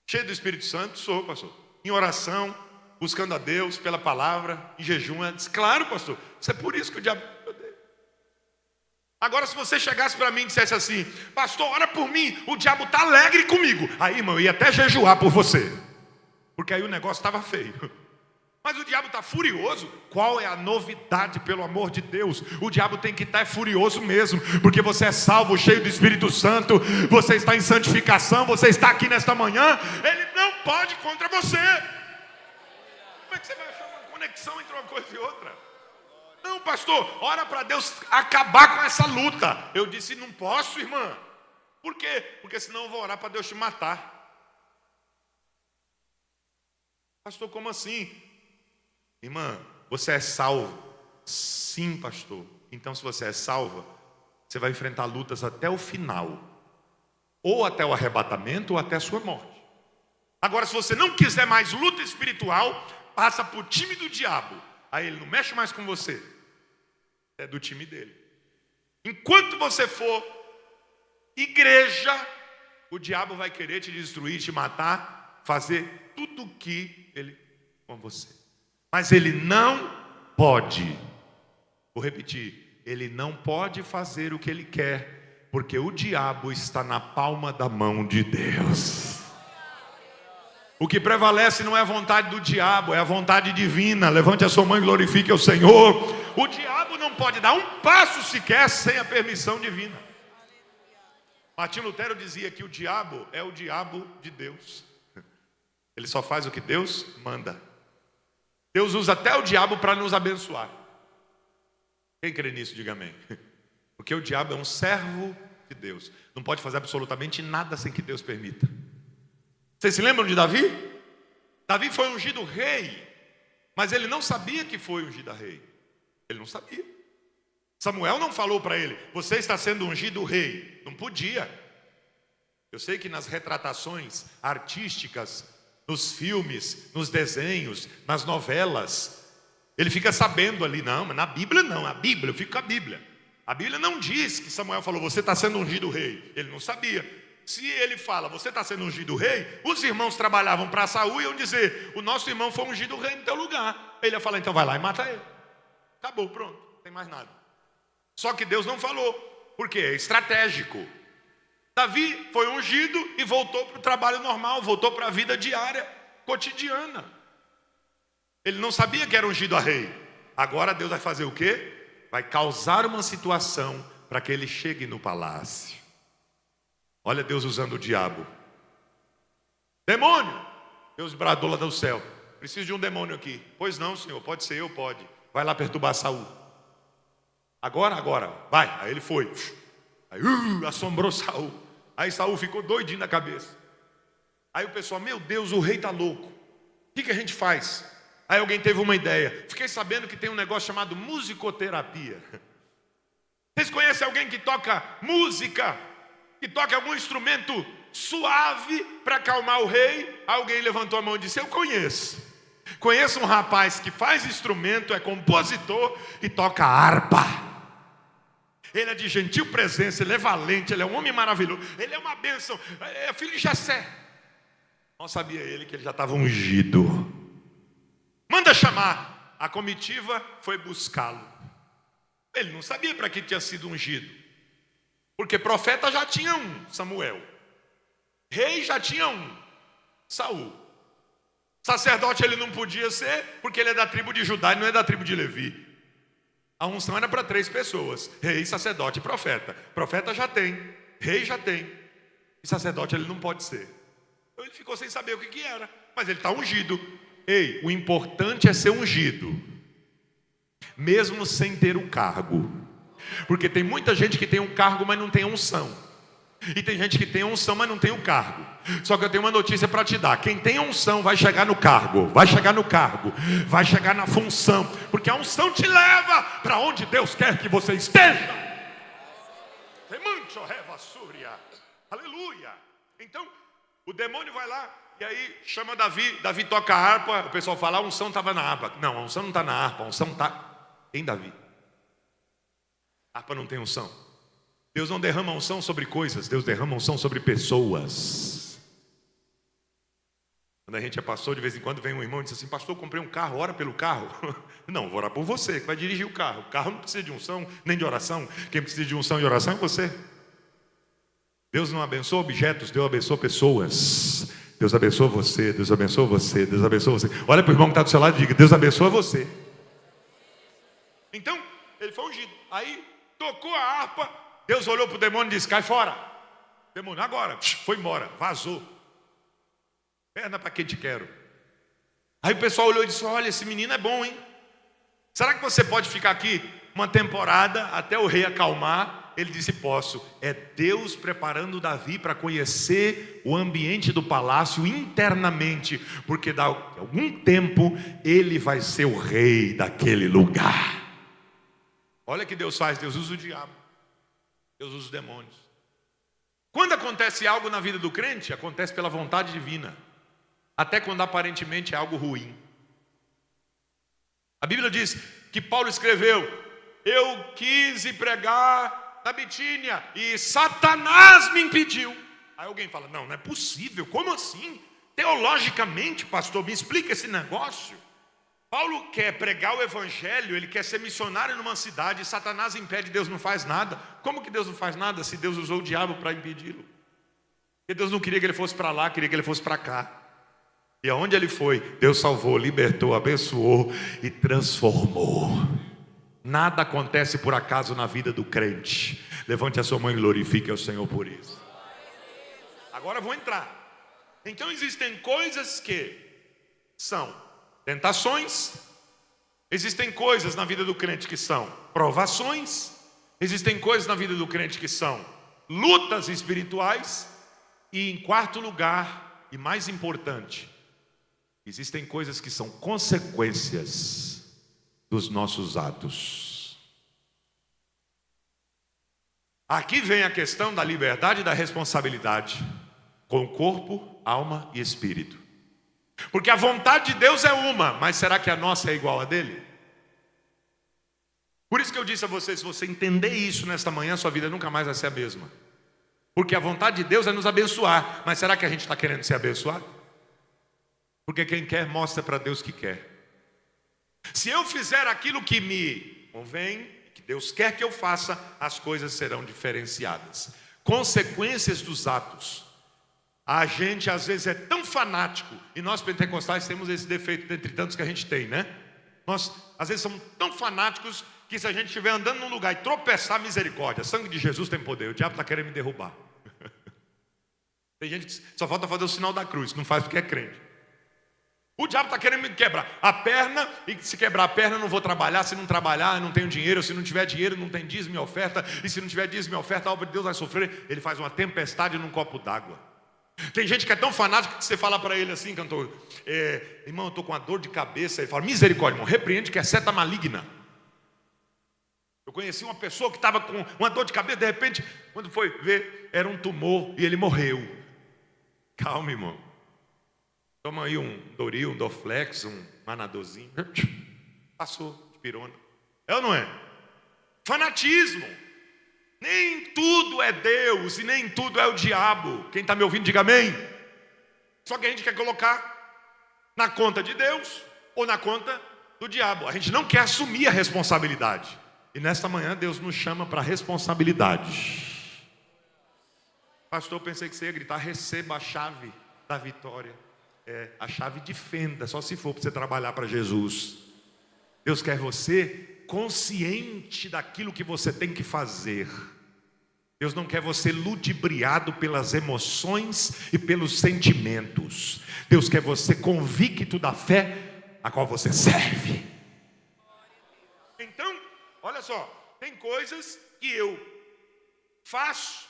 Cheio do Espírito Santo? Sou, pastor. Em oração, buscando a Deus pela palavra, em jejum. Ela disse, claro, pastor, isso é por isso que o diabo me odeia. Agora, se você chegasse para mim e dissesse assim, pastor, ora por mim, o diabo está alegre comigo. Aí, irmão, eu ia até jejuar por você. Porque aí o negócio estava feio. Mas o diabo está furioso. Qual é a novidade, pelo amor de Deus? O diabo tem que estar furioso mesmo, porque você é salvo, cheio do Espírito Santo, você está em santificação, você está aqui nesta manhã. Ele não pode contra você. Como é que você vai achar uma conexão entre uma coisa e outra? Não, pastor, ora para Deus acabar com essa luta. Eu disse, não posso, irmã. Por quê? Porque senão eu vou orar para Deus te matar. Pastor, como assim? Irmã, você é salvo? Sim, pastor. Então, se você é salva, você vai enfrentar lutas até o final. Ou até o arrebatamento, ou até a sua morte. Agora, se você não quiser mais luta espiritual, passa para o time do diabo. Aí ele não mexe mais com você. É do time dele. Enquanto você for igreja, o diabo vai querer te destruir, te matar, fazer tudo o que ele com você. Mas ele não pode, vou repetir, ele não pode fazer o que ele quer, porque o diabo está na palma da mão de Deus. O que prevalece não é a vontade do diabo, é a vontade divina. Levante a sua mão e glorifique ao Senhor. O diabo não pode dar um passo sequer sem a permissão divina. Martinho Lutero dizia que o diabo é o diabo de Deus. Ele só faz o que Deus manda. Deus usa até o diabo para nos abençoar. Quem crê nisso, diga amém. Porque o diabo é um servo de Deus. Não pode fazer absolutamente nada sem que Deus permita. Vocês se lembram de Davi? Davi foi ungido rei, mas ele não sabia que foi ungido rei. Ele não sabia. Samuel não falou para ele, você está sendo ungido rei. Não podia. Eu sei que nas retratações artísticas, nos filmes, nos desenhos, nas novelas, ele fica sabendo ali, não, mas na Bíblia não, a Bíblia, eu fico com a Bíblia. A Bíblia não diz que Samuel falou, você está sendo ungido rei. Ele não sabia. Se ele fala, você está sendo ungido rei, os irmãos trabalhavam para Saul e iam dizer, o nosso irmão foi ungido rei no teu lugar. Ele ia falar, então vai lá e mata ele. Acabou, pronto, não tem mais nada. Só que Deus não falou, porque é estratégico. Davi foi ungido e voltou para o trabalho normal, voltou para a vida diária, cotidiana. Ele não sabia que era ungido a rei. Agora Deus vai fazer o quê? Vai causar uma situação para que ele chegue no palácio. Olha Deus usando o diabo. Demônio! Deus bradou lá do céu. Preciso de um demônio aqui. Pois não, senhor, pode ser eu, pode. Vai lá perturbar Saul. Agora, vai. Aí ele foi. Aí assombrou Saul. Aí Saul ficou doidinho na cabeça. Aí o pessoal, meu Deus, o rei está louco. O que a gente faz? Aí alguém teve uma ideia. Fiquei sabendo que tem um negócio chamado musicoterapia. Vocês conhecem alguém que toca música? Que toca algum instrumento suave para acalmar o rei? Alguém levantou a mão e disse, eu conheço. Conheço um rapaz que faz instrumento, é compositor e toca harpa. Ele é de gentil presença, ele é valente, ele é um homem maravilhoso, ele é uma bênção, é filho de Jessé. Não sabia ele que ele já estava ungido. Manda chamar. A comitiva foi buscá-lo. Ele não sabia para que tinha sido ungido. Porque profeta já tinha um, Samuel. Rei já tinha um, Saul. Sacerdote ele não podia ser, porque ele é da tribo de Judá e não é da tribo de Levi. A unção era para 3 pessoas: rei, sacerdote e profeta. Profeta já tem, rei já tem, e sacerdote ele não pode ser. Então ele ficou sem saber o que era, mas ele está ungido. Ei, o importante é ser ungido, mesmo sem ter o cargo. Porque tem muita gente que tem um cargo, mas não tem unção. E tem gente que tem unção, mas não tem o cargo. Só que eu tenho uma notícia para te dar: quem tem unção vai chegar no cargo, vai chegar no cargo, vai chegar na função, porque a unção te leva para onde Deus quer que você esteja. Aleluia. Então o demônio vai lá e aí chama Davi. Davi toca a harpa. O pessoal fala: a unção estava na harpa. Não, a unção não está na harpa, a unção está em Davi. A harpa não tem unção. Deus não derrama unção sobre coisas, Deus derrama unção sobre pessoas. Quando a gente é pastor, de vez em quando vem um irmão e diz assim: pastor, eu comprei um carro, ora pelo carro. Não, vou orar por você que vai dirigir o carro. O carro não precisa de unção nem de oração. Quem precisa de unção e oração é você. Deus não abençoa objetos, Deus abençoa pessoas. Deus abençoa você, Deus abençoa você, Deus abençoa você. Olha para o irmão que está do seu lado e diga: Deus abençoa você. Então, ele foi ungido. Aí, tocou a harpa. Deus olhou para o demônio e disse: cai fora. Demônio, agora. Foi embora, vazou. Perna para quem te quero. Aí o pessoal olhou e disse: olha, esse menino é bom, hein? Será que você pode ficar aqui uma temporada até o rei acalmar? Ele disse: posso. É Deus preparando Davi para conhecer o ambiente do palácio internamente, porque daqui a algum tempo ele vai ser o rei daquele lugar. Olha o que Deus faz: Deus usa o diabo, Deus usa os demônios. Quando acontece algo na vida do crente, acontece pela vontade divina, até quando aparentemente é algo ruim. A Bíblia diz que Paulo escreveu: eu quis ir pregar na Bitínia e Satanás me impediu. Aí alguém fala: não, não é possível, como assim? Teologicamente, pastor, me explica esse negócio. Paulo quer pregar o evangelho, ele quer ser missionário numa cidade, e Satanás impede, Deus não faz nada. Como que Deus não faz nada se Deus usou o diabo para impedi-lo? Porque Deus não queria que ele fosse para lá, queria que ele fosse para cá. E aonde ele foi, Deus salvou, libertou, abençoou e transformou. Nada acontece por acaso na vida do crente. Levante a sua mão e glorifique ao Senhor por isso. Agora eu vou entrar. Então existem coisas que são tentações, existem coisas na vida do crente que são provações, existem coisas na vida do crente que são lutas espirituais, e em quarto lugar, e mais importante, existem coisas que são consequências dos nossos atos. Aqui vem a questão da liberdade e da responsabilidade com o corpo, alma e espírito. Porque a vontade de Deus é uma, mas será que a nossa é igual a dele? Por isso que eu disse a você: se você entender isso nesta manhã, sua vida nunca mais vai ser a mesma. Porque a vontade de Deus é nos abençoar, mas será que a gente está querendo ser abençoado? Porque quem quer mostra para Deus que quer. Se eu fizer aquilo que me convém, que Deus quer que eu faça, as coisas serão diferenciadas. Consequências dos atos. A gente às vezes é tão fanático, e nós pentecostais temos esse defeito dentre tantos que a gente tem, né? Nós às vezes somos tão fanáticos que se a gente estiver andando num lugar e tropeçar, misericórdia, sangue de Jesus tem poder, o diabo está querendo me derrubar. Tem gente que só falta fazer o sinal da cruz, não faz porque é crente. O diabo está querendo me quebrar a perna, e se quebrar a perna eu não vou trabalhar, se não trabalhar eu não tenho dinheiro, se não tiver dinheiro não tem dízimo e oferta, e se não tiver dízimo e oferta a obra de Deus vai sofrer. Ele faz uma tempestade num copo d'água. Tem gente que é tão fanático que você fala para ele assim, cantor: irmão, eu estou com uma dor de cabeça. Ele fala: misericórdia, irmão, repreende que é seta maligna. Eu conheci uma pessoa que estava com uma dor de cabeça, de repente, quando foi ver, era um tumor e ele morreu. Calma, irmão. Toma aí um Doril, um Dorflex, um Manadorzinho. Passou de pirona. É ou não é? Fanatismo. Nem tudo é Deus e nem tudo é o diabo. Quem está me ouvindo, diga amém. Só que a gente quer colocar na conta de Deus ou na conta do diabo. A gente não quer assumir a responsabilidade. E nesta manhã Deus nos chama para a responsabilidade. Pastor, eu pensei que você ia gritar: receba a chave da vitória. A chave de fenda, só se for para você trabalhar para Jesus. Deus quer você consciente daquilo que você tem que fazer. Deus não quer você ludibriado pelas emoções e pelos sentimentos. Deus quer você convicto da fé a qual você serve. Então, olha só, tem coisas que eu faço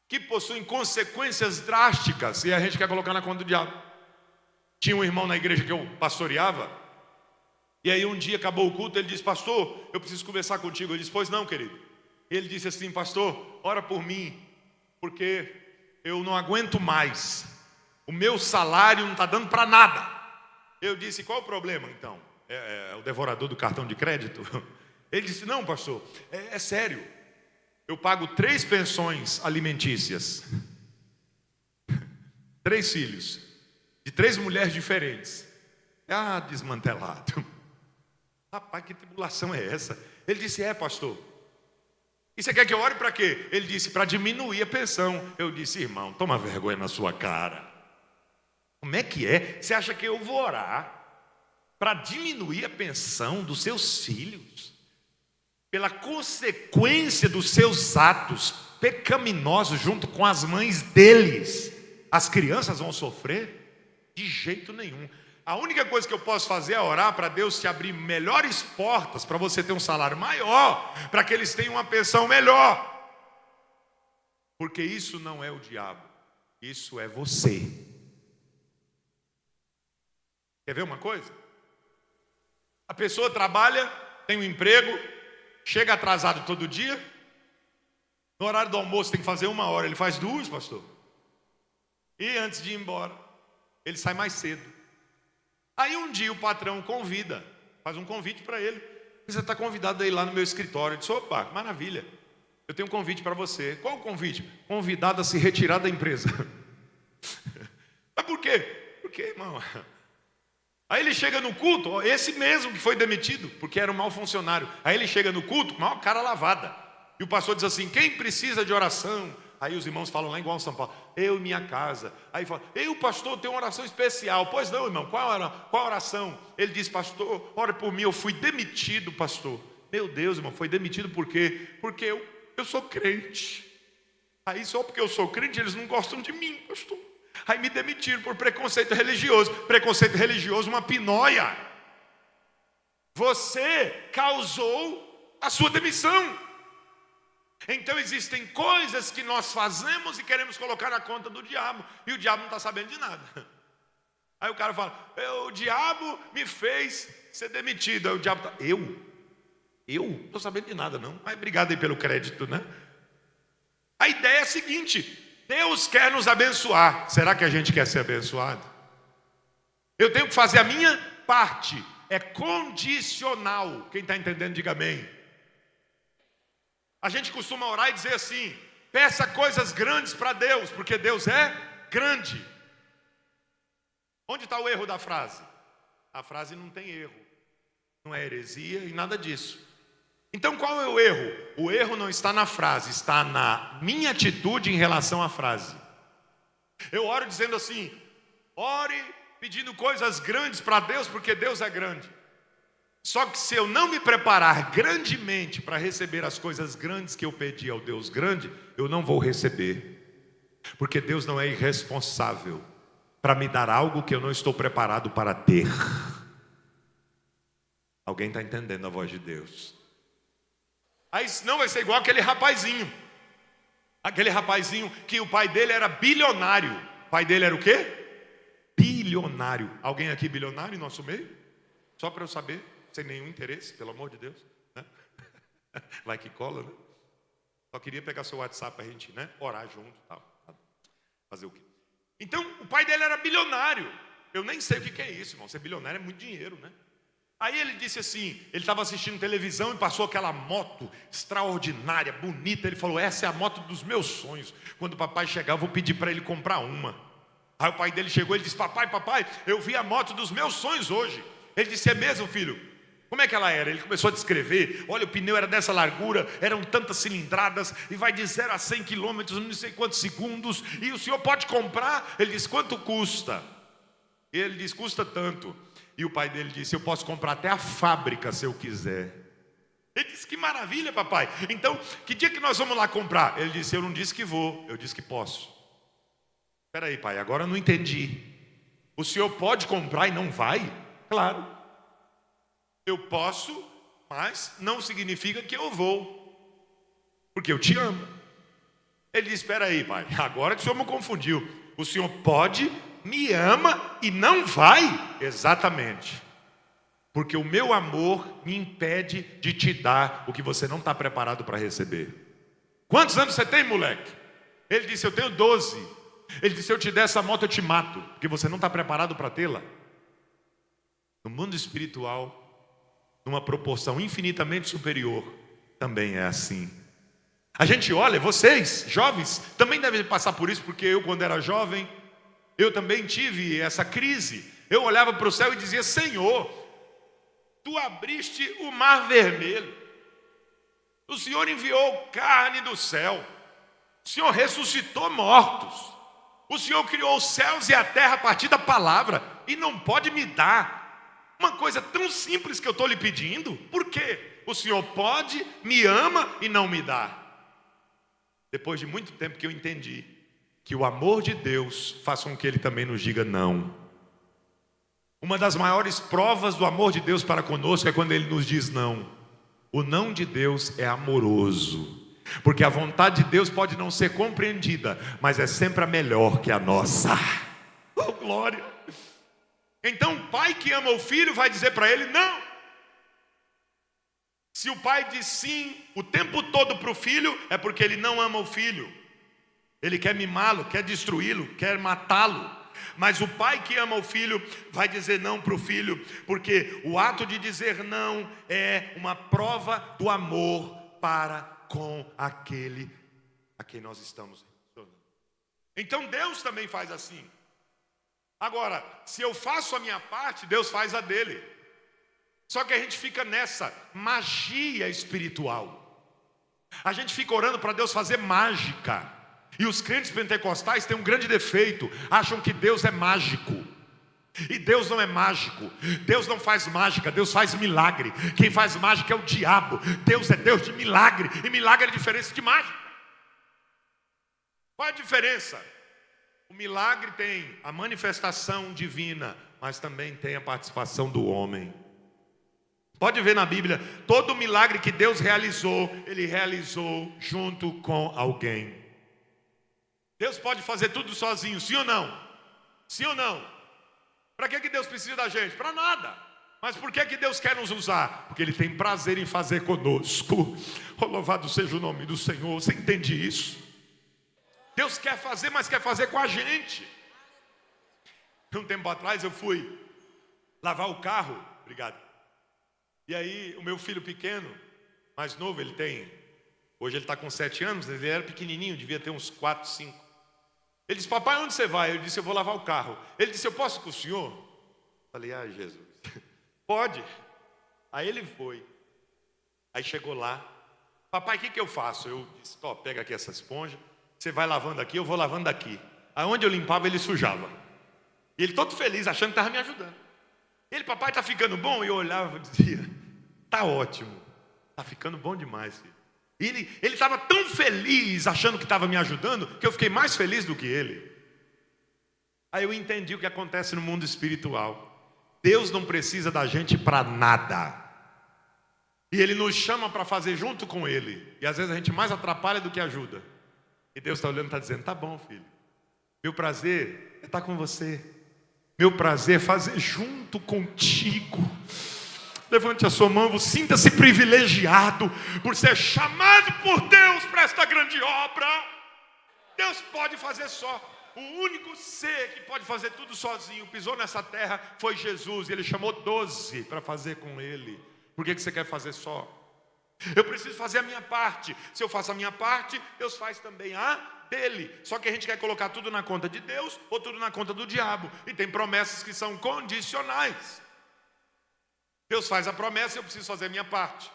que possuem consequências drásticas e a gente quer colocar na conta do diabo. Tinha um irmão na igreja que eu pastoreava, e aí um dia acabou o culto, ele disse: pastor, eu preciso conversar contigo. Eu disse: pois não, querido. Ele disse assim: pastor, ora por mim, porque eu não aguento mais, o meu salário não está dando para nada. Eu disse: qual o problema então? É o devorador do cartão de crédito? Ele disse: não, pastor, é sério, eu pago 3 pensões alimentícias, 3 filhos, de 3 mulheres diferentes. Ah, desmantelado. Rapaz, que tribulação é essa? Ele disse: é, pastor. E você quer que eu ore para quê? Ele disse: para diminuir a pensão. Eu disse: irmão, toma vergonha na sua cara. Como é que é? Você acha que eu vou orar para diminuir a pensão dos seus filhos? Pela consequência dos seus atos pecaminosos junto com as mães deles, as crianças vão sofrer? De jeito nenhum. A única coisa que eu posso fazer é orar para Deus te abrir melhores portas, para você ter um salário maior, para que eles tenham uma pensão melhor. Porque isso não é o diabo, isso é você. Quer ver uma coisa? A pessoa trabalha, tem um emprego, chega atrasado todo dia, no horário do almoço tem que fazer 1 hora, ele faz 2, pastor. E antes de ir embora, ele sai mais cedo. Aí um dia o patrão convida, faz um convite para ele: você está convidado a ir lá no meu escritório. Eu disse: opa, que maravilha, eu tenho um convite para você. Qual o convite? Convidado a se retirar da empresa. Mas por quê? Porque, irmão, aí ele chega no culto, esse mesmo que foi demitido, porque era um mau funcionário. Aí ele chega no culto com uma cara lavada, e o pastor diz assim: quem precisa de oração? Aí os irmãos falam lá igual em São Paulo: eu e minha casa. Aí fala: eu, pastor, tenho uma oração especial. Pois não, irmão, qual a oração? Ele diz: pastor, ora por mim, eu fui demitido, pastor. Meu Deus, irmão, foi demitido por quê? Porque eu sou crente. Aí só porque eu sou crente eles não gostam de mim, pastor. Aí me demitiram por preconceito religioso. Preconceito religioso, uma pinóia. Você causou a sua demissão. Então existem coisas que nós fazemos e queremos colocar na conta do diabo, e o diabo não está sabendo de nada. Aí o cara fala: o diabo me fez ser demitido. Aí o diabo está: eu não estou sabendo de nada não. Mas obrigado aí pelo crédito, né? A ideia é a seguinte: Deus quer nos abençoar. Será que a gente quer ser abençoado? Eu tenho que fazer a minha parte. É condicional. Quem está entendendo, diga amém. A gente costuma orar e dizer assim: peça coisas grandes para Deus, porque Deus é grande. Onde está o erro da frase? A frase não tem erro, não é heresia e nada disso. Então qual é o erro? O erro não está na frase, está na minha atitude em relação à frase. Eu oro dizendo assim: ore pedindo coisas grandes para Deus, porque Deus é grande. Só que se eu não me preparar grandemente para receber as coisas grandes que eu pedi ao Deus grande, eu não vou receber. Porque Deus não é irresponsável para me dar algo que eu não estou preparado para ter. Alguém está entendendo a voz de Deus? Aí não vai ser igual aquele rapazinho. Aquele rapazinho que o pai dele era bilionário. O pai dele era o quê? Bilionário. Alguém aqui bilionário em nosso meio? Só para eu saber. Sem nenhum interesse, pelo amor de Deus, né? Vai que cola, né? Só queria pegar seu WhatsApp para a gente, né, orar junto e tal. Fazer o quê? Então, o pai dele era bilionário. Eu nem sei o que é isso, irmão. Ser bilionário é muito dinheiro, né? Aí ele disse assim, ele estava assistindo televisão e passou aquela moto extraordinária, bonita. Ele falou: essa é a moto dos meus sonhos. Quando o papai chegar, eu vou pedir para ele comprar uma. Aí o pai dele chegou e disse: papai, eu vi a moto dos meus sonhos hoje. Ele disse: é mesmo, filho? Como é que ela era? Ele começou a descrever. Olha, o pneu era dessa largura, eram tantas cilindradas, e vai de 0 a 100 quilômetros, não sei quantos segundos, e o senhor pode comprar? Ele disse: quanto custa? Ele disse: custa tanto. E o pai dele disse: eu posso comprar até a fábrica se eu quiser. Ele disse: que maravilha, papai. Então, que dia que nós vamos lá comprar? Ele disse: eu não disse que vou, eu disse que posso. Espera aí, pai, agora eu não entendi. O senhor pode comprar e não vai? Claro. Eu posso, mas não significa que eu vou, porque eu te amo. Ele disse: espera aí, pai, agora que o senhor me confundiu. O senhor pode, me ama e não vai? Exatamente. Porque o meu amor me impede de te dar o que você não está preparado para receber. Quantos anos você tem, moleque? Ele disse: eu tenho 12. Ele disse: se eu te der essa moto eu te mato, porque você não está preparado para tê-la. No mundo espiritual, numa proporção infinitamente superior, também é assim. A gente olha, vocês, jovens, também devem passar por isso, porque eu, quando era jovem, eu também tive essa crise. Eu olhava para o céu e dizia: Senhor, Tu abriste o mar vermelho, o Senhor enviou carne do céu, o Senhor ressuscitou mortos, o Senhor criou os céus e a terra a partir da palavra, e não pode me dar uma coisa tão simples que eu estou lhe pedindo? Por quê? O Senhor pode, me ama e não me dá. Depois de muito tempo que eu entendi que o amor de Deus faz com que Ele também nos diga não. Uma das maiores provas do amor de Deus para conosco é quando Ele nos diz não. O não de Deus é amoroso, porque a vontade de Deus pode não ser compreendida, mas é sempre a melhor que a nossa. Oh, glória! Então o pai que ama o filho vai dizer para ele não. Se o pai diz sim o tempo todo para o filho, é porque ele não ama o filho. Ele quer mimá-lo, quer destruí-lo, quer matá-lo. Mas o pai que ama o filho vai dizer não para o filho, porque o ato de dizer não é uma prova do amor para com aquele a quem nós estamos relacionando. Então Deus também faz assim. Agora, se eu faço a minha parte, Deus faz a dele. Só que a gente fica nessa magia espiritual. A gente fica orando para Deus fazer mágica. E os crentes pentecostais têm um grande defeito: acham que Deus é mágico. E Deus não é mágico. Deus não faz mágica, Deus faz milagre. Quem faz mágica é o diabo. Deus é Deus de milagre. E milagre é diferente de mágica. Qual é a diferença? O milagre tem a manifestação divina, mas também tem a participação do homem. Pode ver na Bíblia, todo milagre que Deus realizou, Ele realizou junto com alguém. Deus pode fazer tudo sozinho, sim ou não? Sim ou não? Para que Deus precisa da gente? Para nada. Mas por que Deus quer nos usar? Porque Ele tem prazer em fazer conosco. Oh, louvado seja o nome do Senhor. Você entende isso? Deus quer fazer, mas quer fazer com a gente. Um tempo atrás eu fui lavar o carro. Obrigado. E aí o meu filho pequeno, mais novo, hoje ele está com 7 anos, ele era pequenininho, devia ter uns 4, 5. Ele disse: papai, onde você vai? Eu disse: eu vou lavar o carro. Ele disse: eu posso ir com o senhor? Eu falei: ah, Jesus, pode. Aí ele foi. Aí chegou lá: papai, o que eu faço? Eu disse: ó, pega aqui essa esponja, você vai lavando aqui, eu vou lavando daqui. Aonde eu limpava, ele sujava. E ele todo feliz, achando que estava me ajudando. Ele: papai, está ficando bom? E eu olhava e dizia: está ótimo, está ficando bom demais, filho. E ele estava tão feliz, achando que estava me ajudando, que eu fiquei mais feliz do que ele. Aí eu entendi o que acontece no mundo espiritual. Deus não precisa da gente para nada. E Ele nos chama para fazer junto com Ele. E às vezes a gente mais atrapalha do que ajuda. E Deus está olhando e está dizendo: tá bom, filho, meu prazer é estar com você. Meu prazer é fazer junto contigo. Levante a sua mão, sinta-se privilegiado por ser chamado por Deus para esta grande obra. Deus pode fazer só. O único ser que pode fazer tudo sozinho, pisou nessa terra, foi Jesus. E Ele chamou 12 para fazer com Ele. Por que você quer fazer só? Eu preciso fazer a minha parte. Se eu faço a minha parte, Deus faz também a dele. Só que a gente quer colocar tudo na conta de Deus ou tudo na conta do diabo. E tem promessas que são condicionais. Deus faz a promessa e eu preciso fazer a minha parte,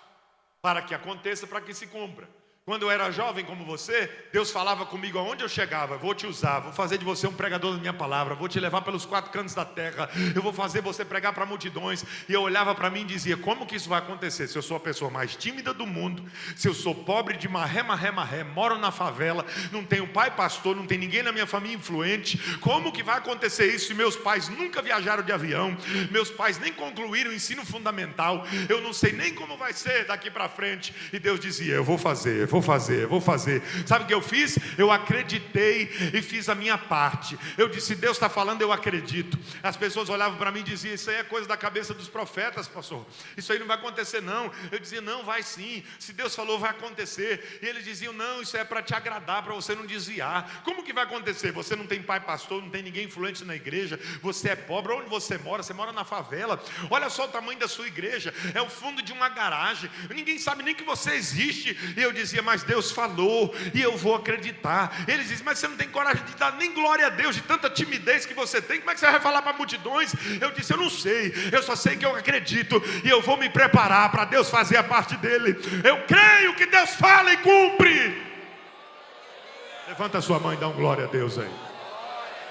para que aconteça, para que se cumpra. Quando eu era jovem como você, Deus falava comigo aonde eu chegava: vou te usar, vou fazer de você um pregador da minha palavra, vou te levar pelos 4 cantos da terra, eu vou fazer você pregar para multidões. E eu olhava para mim e dizia: como que isso vai acontecer? Se eu sou a pessoa mais tímida do mundo, se eu sou pobre de marré, moro na favela, não tenho pai pastor, não tem ninguém na minha família influente, como que vai acontecer isso se meus pais nunca viajaram de avião, meus pais nem concluíram o ensino fundamental, eu não sei nem como vai ser daqui para frente? E Deus dizia: eu vou fazer, vou fazer. Sabe o que eu fiz? Eu acreditei e fiz a minha parte. Eu disse, Deus está falando, eu acredito. As pessoas olhavam para mim e diziam, isso aí é coisa da cabeça dos profetas, pastor. Isso aí não vai acontecer não. Eu dizia, não, vai sim. Se Deus falou, vai acontecer. E eles diziam, não, isso é para te agradar, para você não desviar. Como que vai acontecer? Você não tem pai pastor, não tem ninguém influente na igreja. Você é pobre, onde você mora? Você mora na favela. Olha só o tamanho da sua igreja. É o fundo de uma garagem. Ninguém sabe nem que você existe. E eu dizia, mas Deus falou e eu vou acreditar. Eles dizem, mas você não tem coragem de dar nem glória a Deus, de tanta timidez que você tem. Como é que você vai falar para multidões? Eu disse, eu não sei, eu só sei que eu acredito e eu vou me preparar para Deus fazer a parte dele. Eu creio que Deus fala e cumpre. Levanta a sua mão e dá um glória a Deus aí.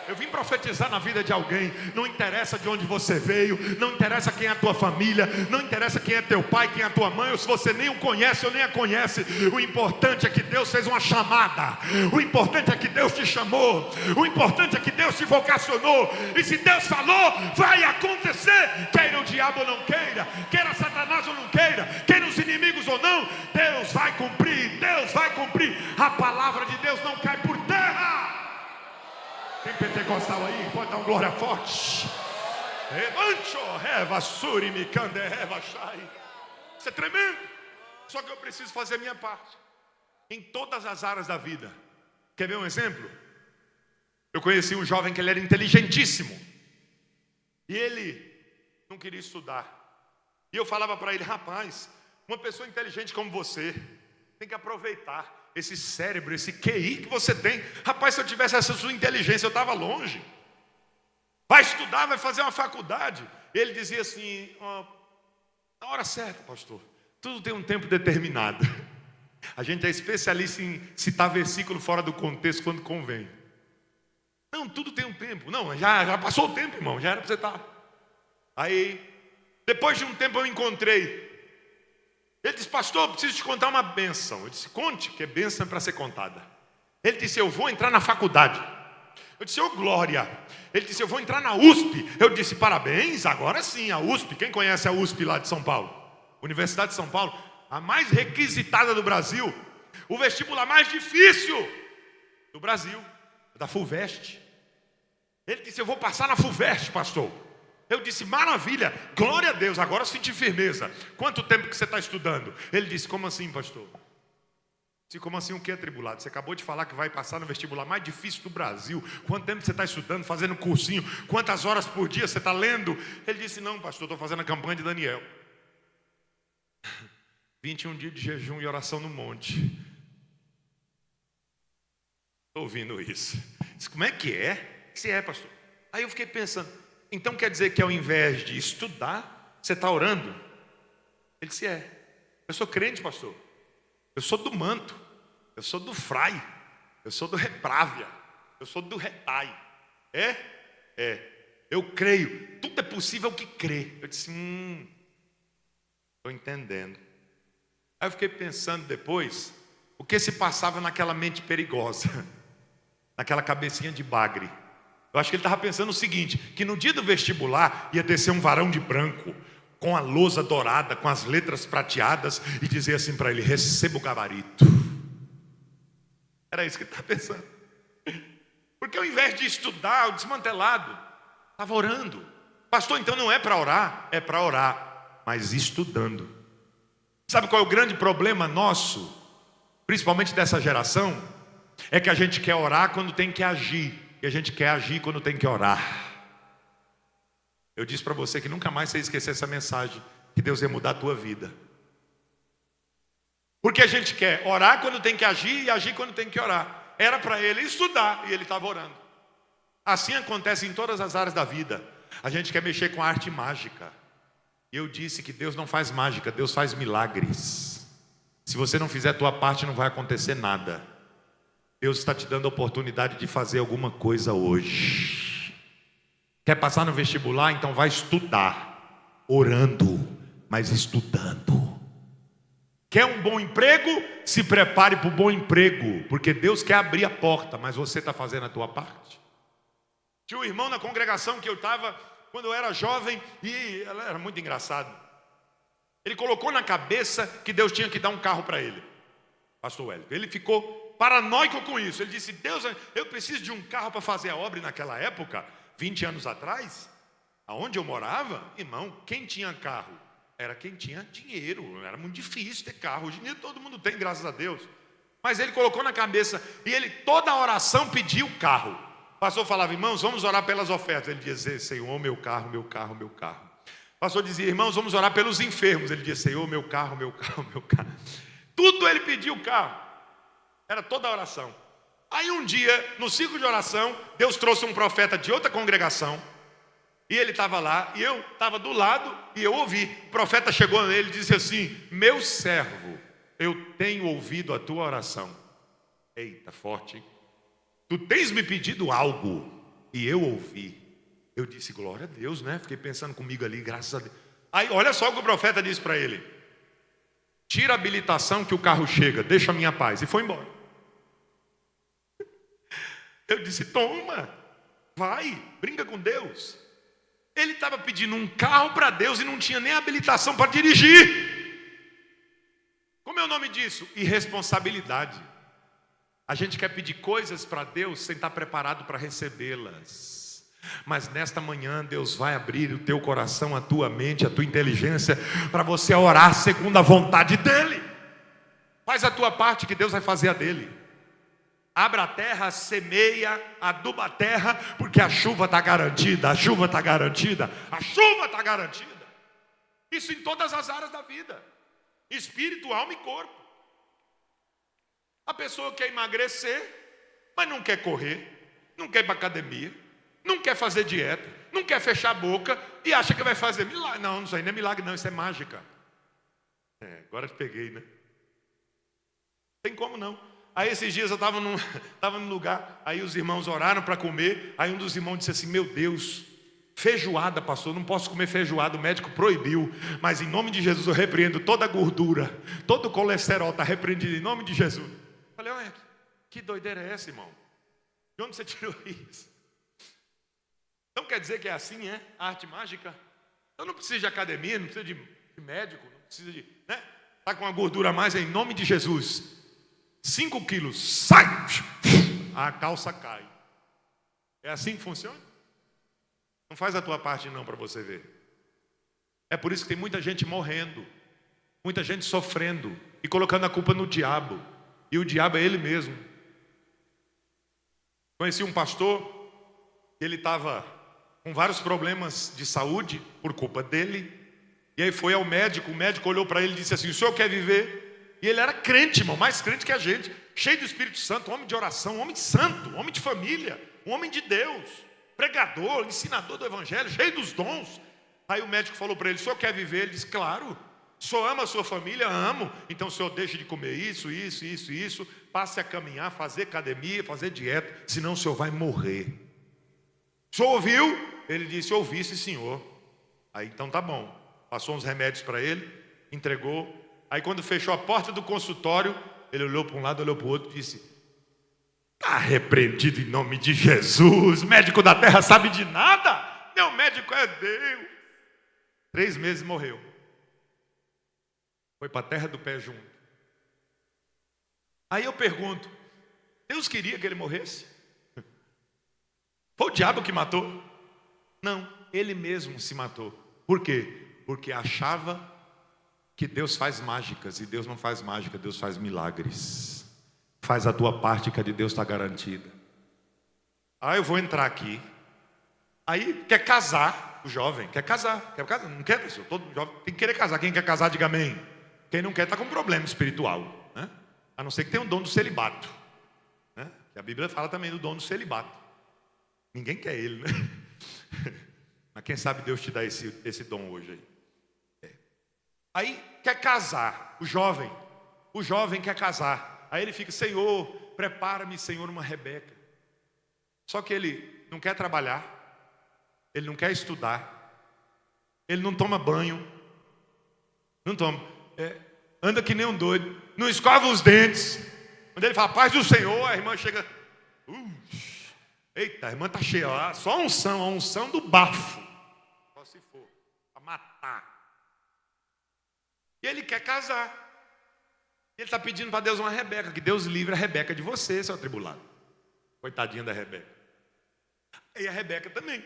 Eu vim profetizar na vida de alguém. Não interessa de onde você veio, não interessa quem é a tua família, não interessa quem é teu pai, quem é a tua mãe, ou se você nem o conhece ou nem a conhece. O importante é que Deus fez uma chamada. O importante é que Deus te chamou. O importante é que Deus te vocacionou. E se Deus falou, vai acontecer. Queira o diabo ou não queira, queira Satanás ou não queira, queira os inimigos ou não, Deus vai cumprir. Deus vai cumprir. A palavra de Deus não cai por terra. Tem pentecostal aí? Pode dar uma glória forte. Isso é tremendo. Só que eu preciso fazer a minha parte em todas as áreas da vida. Quer ver um exemplo? Eu conheci um jovem que ele era inteligentíssimo e ele não queria estudar. E eu falava para ele, rapaz, uma pessoa inteligente como você tem que aproveitar esse cérebro, esse QI que você tem. Rapaz, se eu tivesse essa sua inteligência, eu estava longe. Vai estudar, vai fazer uma faculdade. Ele dizia assim, na hora certa, pastor, tudo tem um tempo determinado. A gente é especialista em citar versículo fora do contexto quando convém. Não, tudo tem um tempo. Não, já passou o tempo, irmão, já era para você estar. Aí, depois de um tempo eu encontrei. Ele disse, pastor, eu preciso te contar uma bênção. Eu disse, conte, que bênção é para ser contada. Ele disse, eu vou entrar na faculdade. Eu disse, glória. Ele disse, eu vou entrar na USP. Eu disse, parabéns, agora sim, a USP. Quem conhece a USP lá de São Paulo? Universidade de São Paulo, a mais requisitada do Brasil. O vestibular mais difícil do Brasil, da FUVEST. Ele disse, eu vou passar na FUVEST, pastor. Eu disse, maravilha, glória a Deus, agora senti firmeza. Quanto tempo que você está estudando? Ele disse, como assim, pastor? Eu disse, como assim o que, atribulado? Você acabou de falar que vai passar no vestibular mais difícil do Brasil. Quanto tempo você está estudando, fazendo cursinho? Quantas horas por dia você está lendo? Ele disse, não, pastor, estou fazendo a campanha de Daniel. 21 dias de jejum e oração no monte. Estou ouvindo isso. Disse, como é que é? Se é, pastor. Aí eu fiquei pensando, então quer dizer que ao invés de estudar, você está orando? Ele disse, eu sou crente, pastor. Eu sou do manto. Eu sou do frai. Eu sou do reprávia. Eu sou do retai. Eu creio. Tudo é possível que crê. Eu disse, estou entendendo. Aí eu fiquei pensando depois, o que se passava naquela mente perigosa, naquela cabecinha de bagre. Eu acho que ele estava pensando o seguinte, que no dia do vestibular ia descer um varão de branco, com a lousa dourada, com as letras prateadas, e dizer assim para ele, receba o gabarito. Era isso que ele estava pensando. Porque ao invés de estudar, o desmantelado estava orando. Pastor, então não é para orar? É para orar, mas estudando. Sabe qual é o grande problema nosso, principalmente dessa geração? É que a gente quer orar quando tem que agir. E a gente quer agir quando tem que orar. Eu disse para você que nunca mais você ia esquecer essa mensagem, que Deus ia mudar a tua vida. Porque a gente quer orar quando tem que agir e agir quando tem que orar. Era para ele estudar e ele estava orando. Assim acontece em todas as áreas da vida. A gente quer mexer com a arte mágica. E eu disse que Deus não faz mágica, Deus faz milagres. Se você não fizer a tua parte, não vai acontecer nada. Deus está te dando a oportunidade de fazer alguma coisa hoje. Quer passar no vestibular? Então vai estudar. Orando, mas estudando. Quer um bom emprego? Se prepare para o bom emprego. Porque Deus quer abrir a porta, mas você está fazendo a tua parte. Tinha um irmão na congregação que eu estava, quando eu era jovem, e ela era muito engraçado. Ele colocou na cabeça que Deus tinha que dar um carro para ele. pastor Wellington. Ele ficou paranoico com isso. Ele disse: Deus, eu preciso de um carro para fazer a obra. E naquela época, 20 anos atrás, aonde eu morava, irmão, quem tinha carro era quem tinha dinheiro. Era muito difícil ter carro. Hoje em dia todo mundo tem, graças a Deus. Mas ele colocou na cabeça, e ele, toda a oração, pediu o carro. O pastor falava: irmãos, vamos orar pelas ofertas. Ele dizia: Senhor, meu carro, meu carro, meu carro. O pastor dizia: irmãos, vamos orar pelos enfermos. Ele dizia: Senhor, meu carro, meu carro, meu carro. Tudo ele pediu o carro. Era toda a oração. Aí um dia, no ciclo de oração, Deus trouxe um profeta de outra congregação. E ele estava lá, e eu estava do lado, e eu ouvi. O profeta chegou nele e disse assim: meu servo, eu tenho ouvido a tua oração. Eita, forte. Tu tens me pedido algo, e eu ouvi. Eu disse: glória a Deus, né? Fiquei pensando comigo ali, graças a Deus. Aí, olha só o que o profeta disse para ele: tira a habilitação que o carro chega, deixa a minha paz. E foi embora. Eu disse: toma, vai, brinca com Deus. Ele estava pedindo um carro para Deus e não tinha nem habilitação para dirigir. Como é o nome disso? Irresponsabilidade. A gente quer pedir coisas para Deus sem estar preparado para recebê-las. Mas nesta manhã Deus vai abrir o teu coração, a tua mente, a tua inteligência, para você orar segundo a vontade dEle. Faz a tua parte que Deus vai fazer a dEle. Abra a terra, semeia, aduba a terra, porque a chuva está garantida, a chuva está garantida, a chuva está garantida. Isso em todas as áreas da vida: espírito, alma e corpo. A pessoa quer emagrecer, mas não quer correr, não quer ir para academia, não quer fazer dieta, não quer fechar a boca e acha que vai fazer milagre. Não, isso aí não é milagre não, isso é mágica. Agora te peguei, né? Tem como não. Aí esses dias eu estava num lugar, aí os irmãos oraram para comer, aí um dos irmãos disse assim: meu Deus, feijoada, pastor, não posso comer feijoada, o médico proibiu, mas em nome de Jesus eu repreendo toda a gordura, todo o colesterol está repreendido em nome de Jesus. Eu falei: olha, que doideira é essa, irmão? De onde você tirou isso? Então quer dizer que é assim, é? A arte mágica? Eu não preciso de academia, não preciso de médico, não preciso de... né? Está com uma gordura a mais, em nome de Jesus. 5 quilos, sai, a calça cai. É assim que funciona? Não faz a tua parte não, para você ver. É por isso que tem muita gente morrendo, muita gente sofrendo e colocando a culpa no diabo. E o diabo é ele mesmo. Conheci um pastor, ele estava com vários problemas de saúde por culpa dele. E aí foi ao médico, o médico olhou para ele e disse assim: o senhor quer viver? E ele era crente, irmão, mais crente que a gente, cheio do Espírito Santo, homem de oração, homem santo, homem de família, um homem de Deus, pregador, ensinador do evangelho, cheio dos dons. Aí o médico falou para ele: o senhor quer viver? Ele disse: claro. O senhor ama a sua família? Amo. Então o senhor deixa de comer isso, passe a caminhar, fazer academia, fazer dieta, senão o senhor vai morrer. O senhor ouviu? Ele disse: ouvi, sim, senhor. Aí então tá bom, passou uns remédios para ele, entregou. Aí quando fechou a porta do consultório, ele olhou para um lado, olhou para o outro e disse: está repreendido em nome de Jesus. Médico da terra sabe de nada. Meu médico é Deus. 3 meses morreu. Foi para a terra do pé junto. Aí eu pergunto: Deus queria que ele morresse? Foi o diabo que matou? Não, ele mesmo se matou. Por quê? Porque achava que Deus faz mágicas, e Deus não faz mágica, Deus faz milagres. Faz a tua parte que a de Deus está garantida. Aí eu vou entrar aqui. Aí quer casar, o jovem quer casar, não quer, pessoal? Todo jovem tem que querer casar. Quem quer casar, diga amém. Quem não quer está com um problema espiritual, né? A não ser que tenha um dom do celibato, né? Que a Bíblia fala também do dom do celibato. Ninguém quer ele, né? Mas quem sabe Deus te dá esse dom hoje aí. Aí quer casar, o jovem quer casar. Aí ele fica: Senhor, prepara-me, Senhor, uma Rebeca. Só que ele não quer trabalhar, ele não quer estudar, ele não toma banho, anda que nem um doido, não escova os dentes. Quando ele fala paz do Senhor, a irmã chega: eita, a irmã está cheia, ó, só a unção do bafo, só se for, para matar. E ele quer casar. Ele está pedindo para Deus uma Rebeca, que Deus livre a Rebeca de você, seu atribulado. Coitadinha da Rebeca. E a Rebeca também.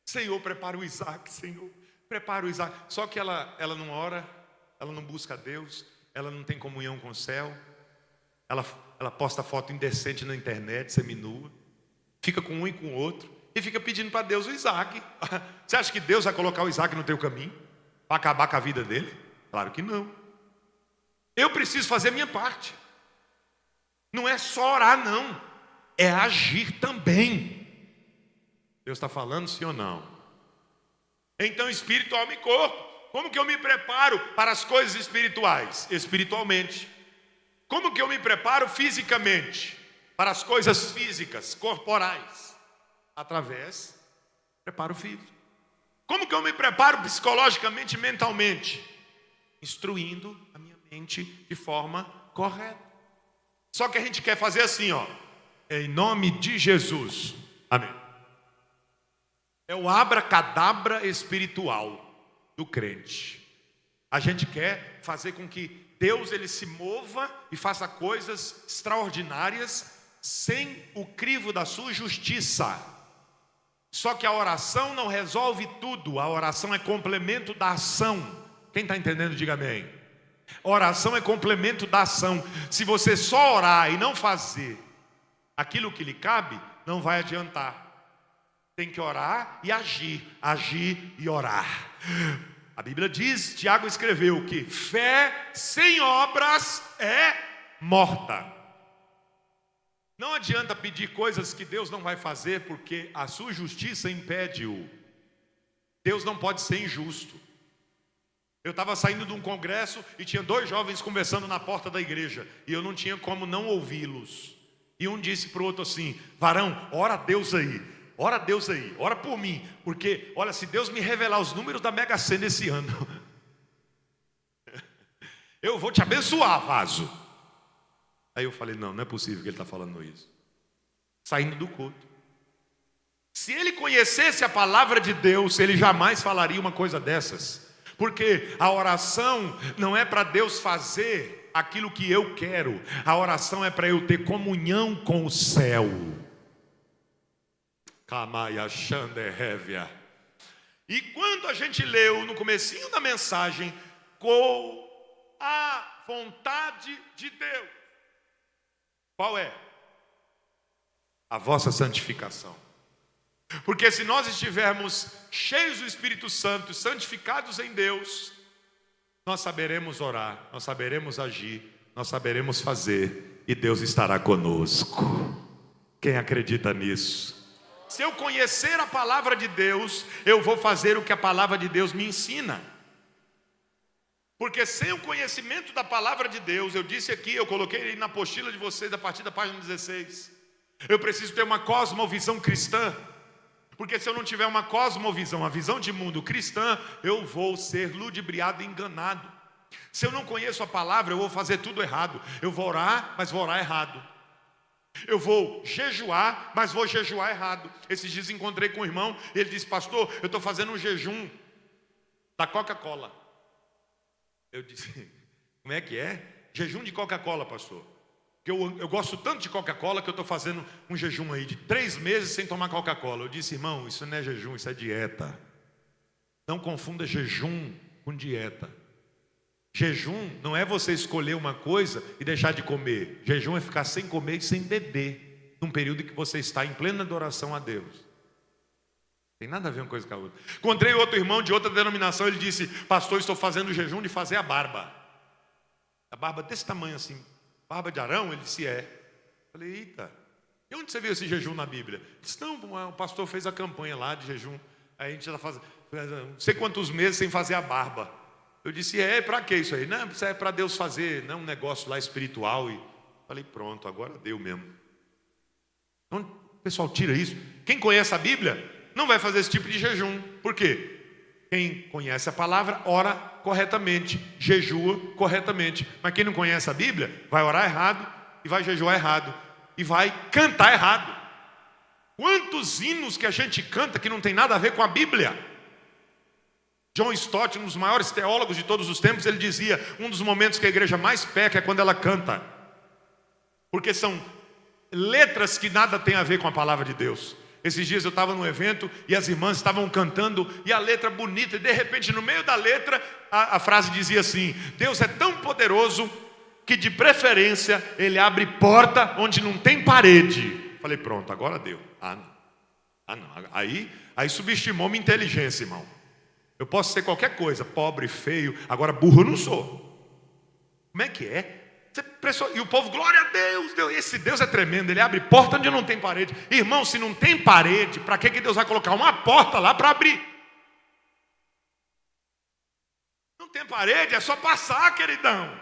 Senhor, prepara o Isaac, Senhor, prepara o Isaac. Só que ela não ora, ela não busca a Deus, ela não tem comunhão com o céu. Ela posta foto indecente na internet, seminua, fica com um e com o outro, e fica pedindo para Deus o Isaac. Você acha que Deus vai colocar o Isaac no teu caminho, para acabar com a vida dele? Claro que não. Eu preciso fazer a minha parte. Não é só orar, não, é agir também. Deus está falando, sim ou não? Então, espírito, alma e corpo. Como que eu me preparo para as coisas espirituais? Espiritualmente. Como que eu me preparo fisicamente para as coisas físicas, corporais? Através do preparo físico. Como que eu me preparo psicologicamente e mentalmente? Instruindo a minha mente de forma correta. Só que a gente quer fazer assim, ó. Em nome de Jesus. Amém. É o abracadabra espiritual do crente. A gente quer fazer com que Deus ele se mova e faça coisas extraordinárias sem o crivo da sua justiça. Só que a oração não resolve tudo. A oração é complemento da ação. Quem está entendendo, diga amém. Oração é complemento da ação. Se você só orar e não fazer aquilo que lhe cabe, não vai adiantar. Tem que orar e agir, agir e orar. A Bíblia diz, Tiago escreveu que fé sem obras é morta. Não adianta pedir coisas que Deus não vai fazer, porque a sua justiça impede-o. Deus não pode ser injusto. Eu estava saindo de um congresso e tinha 2 jovens conversando na porta da igreja, e eu não tinha como não ouvi-los. E um disse para o outro assim: varão, ora a Deus aí. Ora a Deus aí, ora por mim, porque, olha, se Deus me revelar os números da Mega Sena esse ano, eu vou te abençoar, vaso. Aí eu falei, não é possível que ele está falando isso. Saindo do culto. Se ele conhecesse a palavra de Deus, ele jamais falaria uma coisa dessas. Porque a oração não é para Deus fazer aquilo que eu quero. A oração é para eu ter comunhão com o céu. E quando a gente leu no comecinho da mensagem, com a vontade de Deus, qual é? A vossa santificação. Porque se nós estivermos cheios do Espírito Santo, santificados em Deus, nós saberemos orar, nós saberemos agir, nós saberemos fazer, e Deus estará conosco. Quem acredita nisso? Se eu conhecer a palavra de Deus, eu vou fazer o que a palavra de Deus me ensina. Porque sem o conhecimento da palavra de Deus, eu disse aqui, eu coloquei aí na apostila de vocês, a partir da página 16, eu preciso ter uma cosmovisão cristã. Porque se eu não tiver uma cosmovisão, a visão de mundo cristã, eu vou ser ludibriado e enganado. Se eu não conheço a palavra, eu vou fazer tudo errado. Eu vou orar, mas vou orar errado. Eu vou jejuar, mas vou jejuar errado. Esses dias encontrei com um irmão, ele disse: pastor, eu estou fazendo um jejum da Coca-Cola. Eu disse: como é que é? Jejum de Coca-Cola, pastor. Porque eu gosto tanto de Coca-Cola que eu estou fazendo um jejum aí de 3 meses sem tomar Coca-Cola. Eu disse: irmão, isso não é jejum, isso é dieta. Não confunda jejum com dieta. Jejum não é você escolher uma coisa e deixar de comer. Jejum é ficar sem comer e sem beber, num período que você está em plena adoração a Deus. Tem nada a ver uma coisa com a outra. Encontrei outro irmão de outra denominação, ele disse: pastor, estou fazendo jejum de fazer a barba. A barba desse tamanho assim, barba de Arão. Ele disse: é. Eu falei: eita, e onde você viu esse jejum na Bíblia? Ele disse: não, o pastor fez a campanha lá de jejum. Aí a gente já faz não sei quantos meses sem fazer a barba. Eu disse: para que isso aí? Não, isso é para Deus fazer, não, um negócio lá espiritual. E falei: pronto, agora deu mesmo. Então, o pessoal tira isso. Quem conhece a Bíblia não vai fazer esse tipo de jejum. Por quê? Quem conhece a palavra, ora corretamente, jejua corretamente. Mas quem não conhece a Bíblia, vai orar errado, e vai jejuar errado, e vai cantar errado. Quantos hinos que a gente canta que não tem nada a ver com a Bíblia? John Stott, um dos maiores teólogos de todos os tempos, ele dizia: um dos momentos que a igreja mais peca é quando ela canta, porque são letras que nada tem a ver com a palavra de Deus. Esses dias eu estava num evento e as irmãs estavam cantando, e a letra bonita, e de repente no meio da letra a frase dizia assim: Deus é tão poderoso que de preferência Ele abre porta onde não tem parede. Falei, pronto, agora deu. Não. Aí subestimou minha inteligência, irmão. Eu posso ser qualquer coisa, pobre, feio, agora burro eu não sou. Como é que é? E o povo, glória a Deus, esse Deus é tremendo, Ele abre porta onde não tem parede. Irmão, se não tem parede, para que Deus vai colocar uma porta lá para abrir? Não tem parede, é só passar, queridão.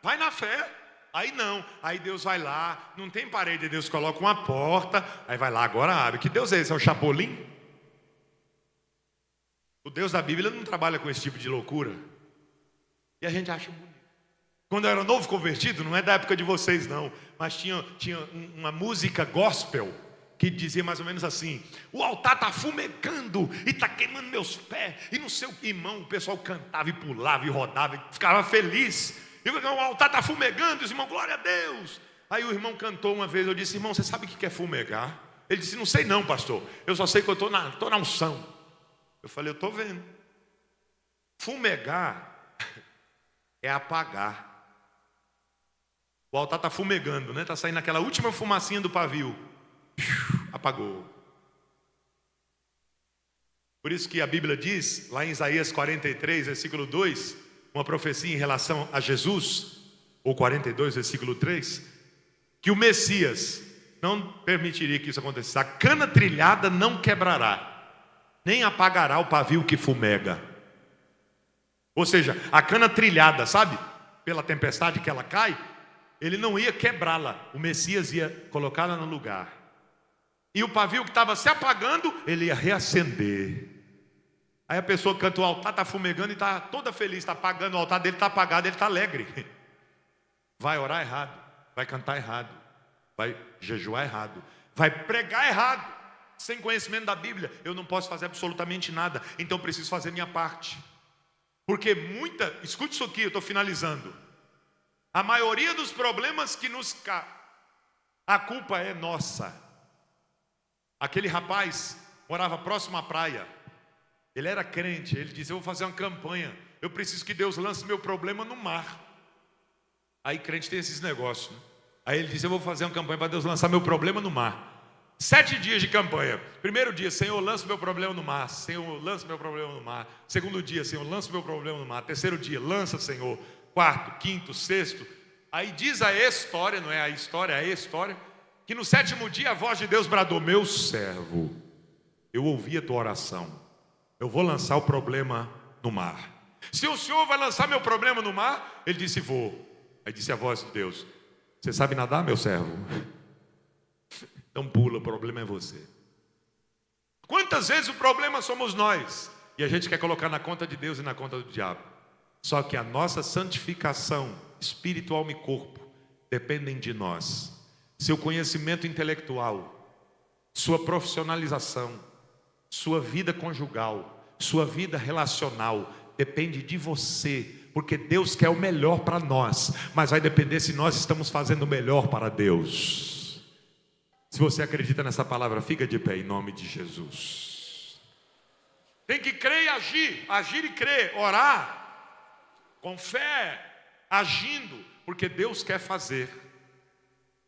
Vai na fé. Aí não, aí Deus vai lá, não tem parede, Deus coloca uma porta, aí vai lá, agora abre. Que Deus é esse? É o Chapolin? O Deus da Bíblia não trabalha com esse tipo de loucura. E a gente acha bonito. Quando eu era novo convertido, não é da época de vocês não, mas tinha uma música gospel que dizia mais ou menos assim: o altar está fumegando e está queimando meus pés, e no seu irmão o pessoal cantava e pulava e rodava e ficava feliz. E o altar está fumegando, os irmãos, glória a Deus. Aí o irmão cantou uma vez, eu disse: irmão, você sabe o que é fumegar? Ele disse: não sei não, pastor, eu só sei que eu estou na unção. Eu falei: eu estou vendo. Fumegar é apagar. O altar está fumegando, né? Está saindo aquela última fumacinha do pavio. Apagou. Por isso que a Bíblia diz, lá em Isaías 43, versículo 2, uma profecia em relação a Jesus, ou 42, versículo 3, que o Messias não permitiria que isso acontecesse. A cana trilhada não quebrará, nem apagará o pavio que fumega. Ou seja, a cana trilhada, sabe? Pela tempestade que ela cai, Ele não ia quebrá-la, o Messias ia colocá-la no lugar. E o pavio que estava se apagando, Ele ia reacender. Aí a pessoa canta: o altar está fumegando e está toda feliz, está apagando, o altar dele está apagado, ele está alegre. Vai orar errado, vai cantar errado, vai jejuar errado, vai pregar errado, sem conhecimento da Bíblia. Eu não posso fazer absolutamente nada, então eu preciso fazer minha parte. Porque escute isso aqui, eu estou finalizando. A maioria dos problemas que a culpa é nossa. Aquele rapaz morava próximo à praia. Ele era crente, ele disse: eu vou fazer uma campanha, eu preciso que Deus lance meu problema no mar. Aí crente tem esses negócios, né? Aí ele disse: eu vou fazer uma campanha para Deus lançar meu problema no mar. 7 dias de campanha. Primeiro dia: Senhor, lança meu problema no mar. Senhor, lança meu problema no mar. Segundo dia: Senhor, lança meu problema no mar. Terceiro dia: lança, Senhor. Quarto, quinto, sexto. Aí diz a história, não é a história, é a história, que no 7º dia a voz de Deus bradou: meu servo, eu ouvi a tua oração, eu vou lançar o problema no mar. Se o Senhor vai lançar meu problema no mar, ele disse: vou. Aí disse a voz de Deus: você sabe nadar, meu servo? Então pula, o problema é você. Quantas vezes o problema somos nós, e a gente quer colocar na conta de Deus e na conta do diabo? Só que a nossa santificação, espírito, alma e corpo, dependem de nós. Seu conhecimento intelectual, sua profissionalização, sua vida conjugal, sua vida relacional, depende de você. Porque Deus quer o melhor para nós, mas vai depender se nós estamos fazendo o melhor para Deus. Se você acredita nessa palavra, fica de pé em nome de Jesus. Tem que crer e agir, agir e crer, orar com fé, agindo, porque Deus quer fazer.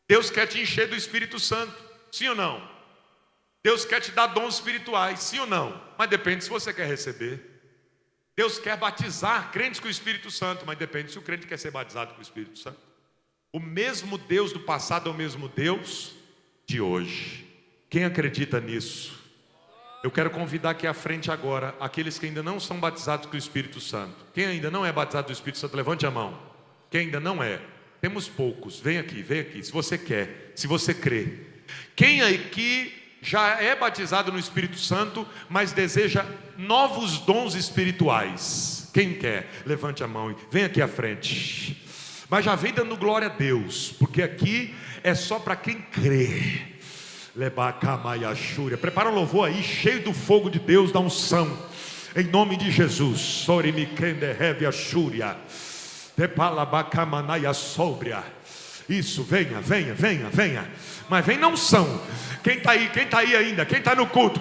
Deus quer te encher do Espírito Santo, sim ou não? Deus quer te dar dons espirituais, sim ou não? Mas depende se você quer receber. Deus quer batizar crentes com o Espírito Santo, mas depende se o crente quer ser batizado com o Espírito Santo. O mesmo Deus do passado é o mesmo Deus de hoje. Quem acredita nisso? Eu quero convidar aqui à frente agora aqueles que ainda não são batizados com o Espírito Santo. Quem ainda não é batizado com o Espírito Santo, levante a mão. Quem ainda não é? Temos poucos. Vem aqui, se você quer, se você crê. Quem aqui já é batizado no Espírito Santo, mas deseja novos dons espirituais? Quem quer? Levante a mão e vem aqui à frente. Mas já vem dando glória a Deus, porque aqui é só para quem crê. Prepara o louvor aí, cheio do fogo de Deus, da unção. Em nome de Jesus. Sorimikende hevia shúria. Tepalabacamanaya sóbria. Isso, venha. Mas vem na unção. Quem está aí ainda? Quem está no culto?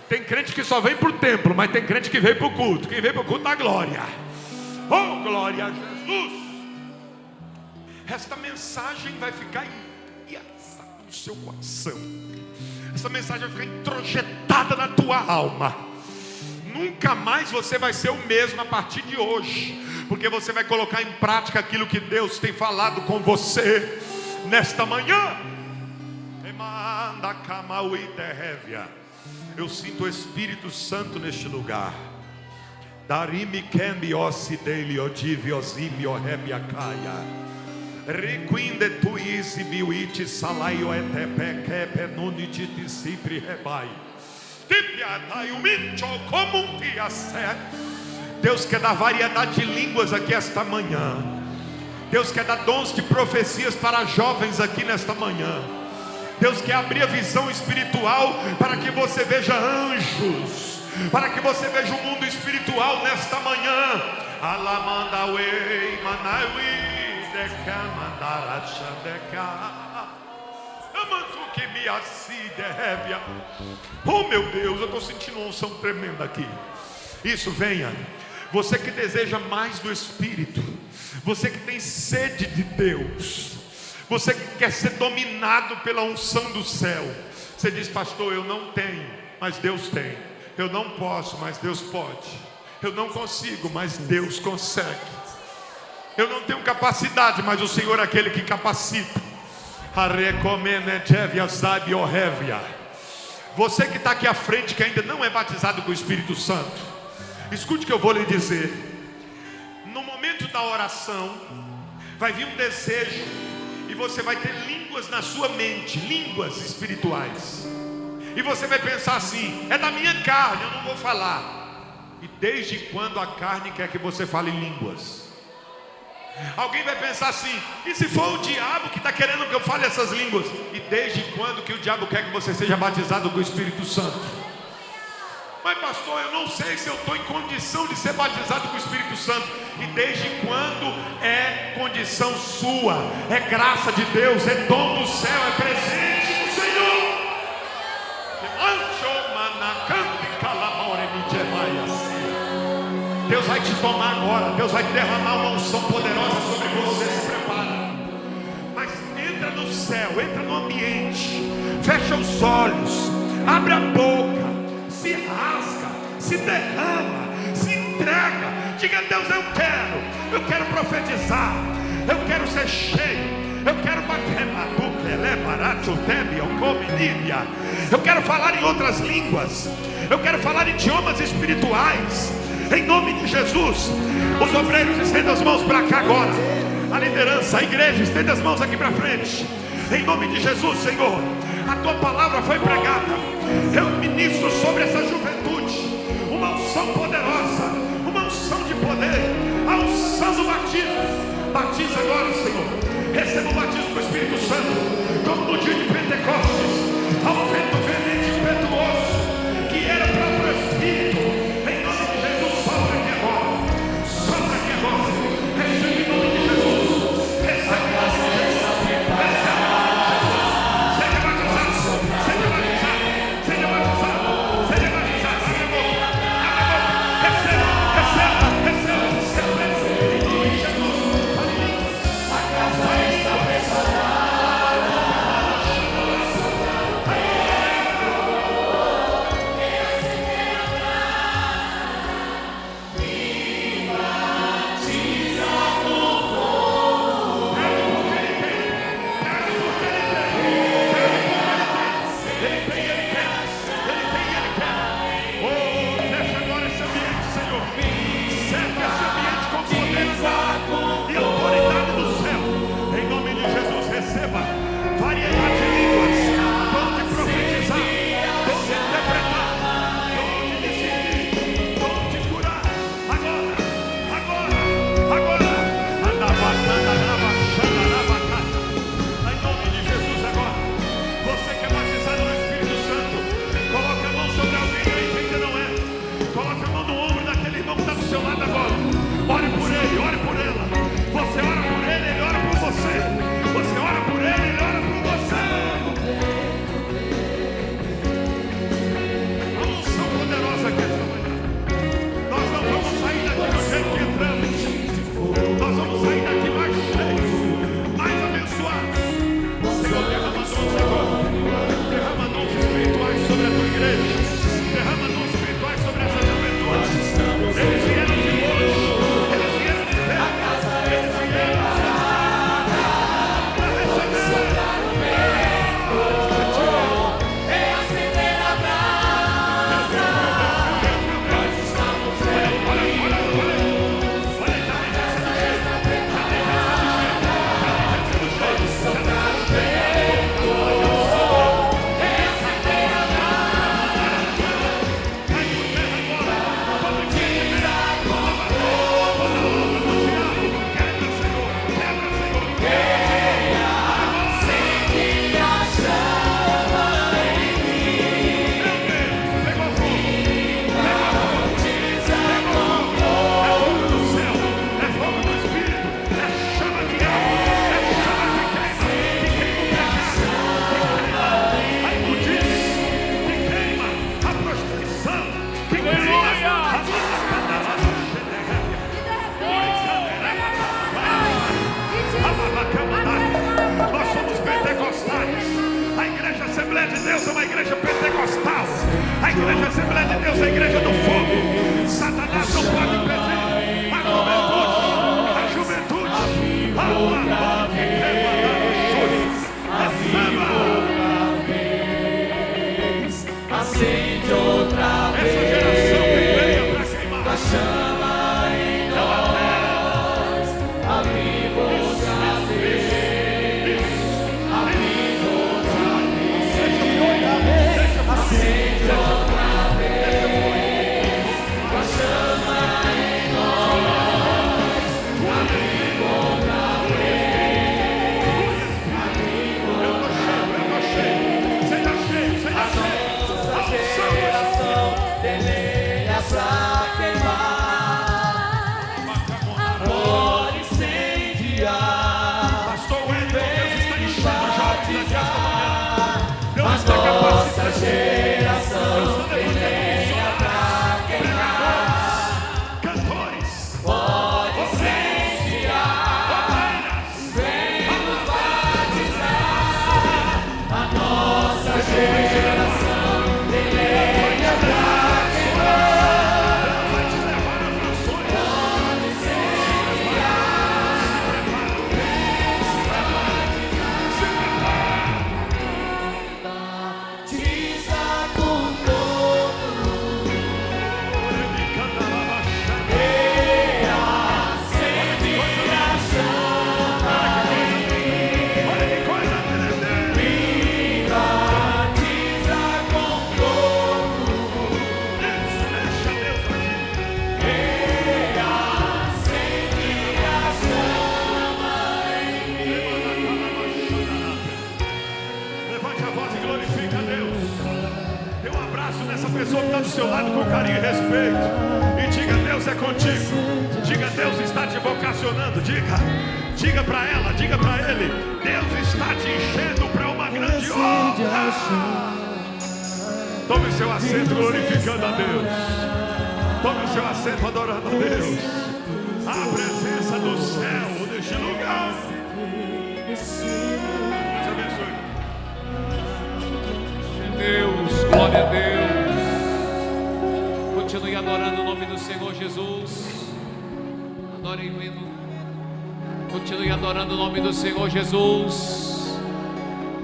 Tem crente que só vem para o templo, mas tem crente que vem para o culto. Quem vem para o culto dá glória. Oh, glória a Jesus. Esta mensagem vai ficar no seu coração. Essa mensagem vai ficar introjetada na tua alma. Nunca mais você vai ser o mesmo a partir de hoje, porque você vai colocar em prática aquilo que Deus tem falado com você nesta manhã. Eu sinto o Espírito Santo neste lugar. Darimi kembi ossi dele odivi osimi ohebia caia. Requinde tu isi biuiti salaio etepe kepe nuniti discipri rebai. Deus quer dar variedade de línguas aqui esta manhã. Deus quer dar dons de profecias para jovens aqui nesta manhã. Deus quer abrir a visão espiritual para que você veja anjos, para que você veja o mundo espiritual nesta manhã. Oh meu Deus, eu estou sentindo uma unção tremenda aqui. Isso, venha. Você que deseja mais do Espírito, você que tem sede de Deus, você que quer ser dominado pela unção do céu. Você diz: pastor, eu não tenho, mas Deus tem. Eu não posso, mas Deus pode. Eu não consigo, mas Deus consegue. Eu não tenho capacidade, mas o Senhor é aquele que capacita. Você que está aqui à frente, que ainda não é batizado com o Espírito Santo, escute o que eu vou lhe dizer. No momento da oração, vai vir um desejo, e você vai ter línguas na sua mente, línguas espirituais. E você vai pensar assim: é da minha carne, eu não vou falar. E desde quando a carne quer que você fale línguas? Alguém vai pensar assim: e se for o diabo que está querendo que eu fale essas línguas? E desde quando que o diabo quer que você seja batizado com o Espírito Santo? Mas pastor, eu não sei se eu estou em condição de ser batizado com o Espírito Santo. E desde quando é condição sua? É graça de Deus, é dom do céu, é presente do Senhor. Deus vai te tomar agora. Deus vai derramar uma unção poderosa sobre você. Se prepara. Mas entra no céu, entra no ambiente, fecha os olhos, abre a boca, se rasga, se derrama, se entrega. Diga: Deus, eu quero profetizar, eu quero ser cheio, eu quero bater eu quero falar em outras línguas, eu quero falar em idiomas espirituais. Em nome de Jesus. Os obreiros, estendam as mãos para cá agora. A liderança, a igreja, estenda as mãos aqui para frente. Em nome de Jesus, Senhor, a tua palavra foi pregada. Eu ministro sobre essa juventude uma unção poderosa, uma unção de poder, a unção do batismo. Batiza agora, Senhor. Receba o batismo do Espírito Santo, como no dia de Pentecostes, ao vento veemente e impetuoso que era para o Espírito. Em nome de Jesus, sopra aqui agora. Sopra aqui agora. Recebe em nome de Jesus. Recebe em nome de Jesus. Recebe em nome de Jesus. Seja batizado. Seja batizado. Seja batizado. Seja batizado. Abre a boca. Abre a boca. Receba. Receba. Receba. Receba. Em nome de Jesus. Fale línguas. Fale línguas. igreja Assembleia de Deus, a igreja do fogo. Satanás não pode impedir a juventude, acende outra vez. Essa geração tem lenha para queimar. A chama em nós, aviva outra vez. Aviva outra vez. Acende outra vez. A chama em nós, aviva outra vez. Eu tô cheio. Seja cheio, seja cheio. Nossa geração tem lenha pra queimar, amor incendiar. Pastor Wellington, Deus está enchendo jovens nesta manhã. Deus A está nossa capacitando. geração tem lenha pra queimar, Cantores, pode incendiar. Vem nos batizar. A nossa geração tem lenha pra queimar, vai te levar às nações. pode incendiar. Batiza com fogo, acende a chama em mim. Olha que coisa tremenda. Me batiza com fogo, Deixa Deus agir. acende a chama em mim. Levante a voz e glorifique a Deus. Dê um abraço nessa pessoa que está do seu lado com carinho e respeito. E diga: Deus é contigo. Diga: Deus está te vocacionando. Diga para ela, diga para ele: Deus está te enchendo para uma grande obra. Tome o seu assento glorificando a Deus. Tome o seu assento adorando a Deus. A presença do céu neste lugar. Deus abençoe. Deus, glória a Deus. Continue adorando o nome do Senhor Jesus. Adore o hino. Continue adorando o nome do Senhor Jesus.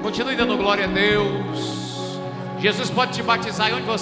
Continue dando glória a Deus. Jesus pode te batizar aí onde você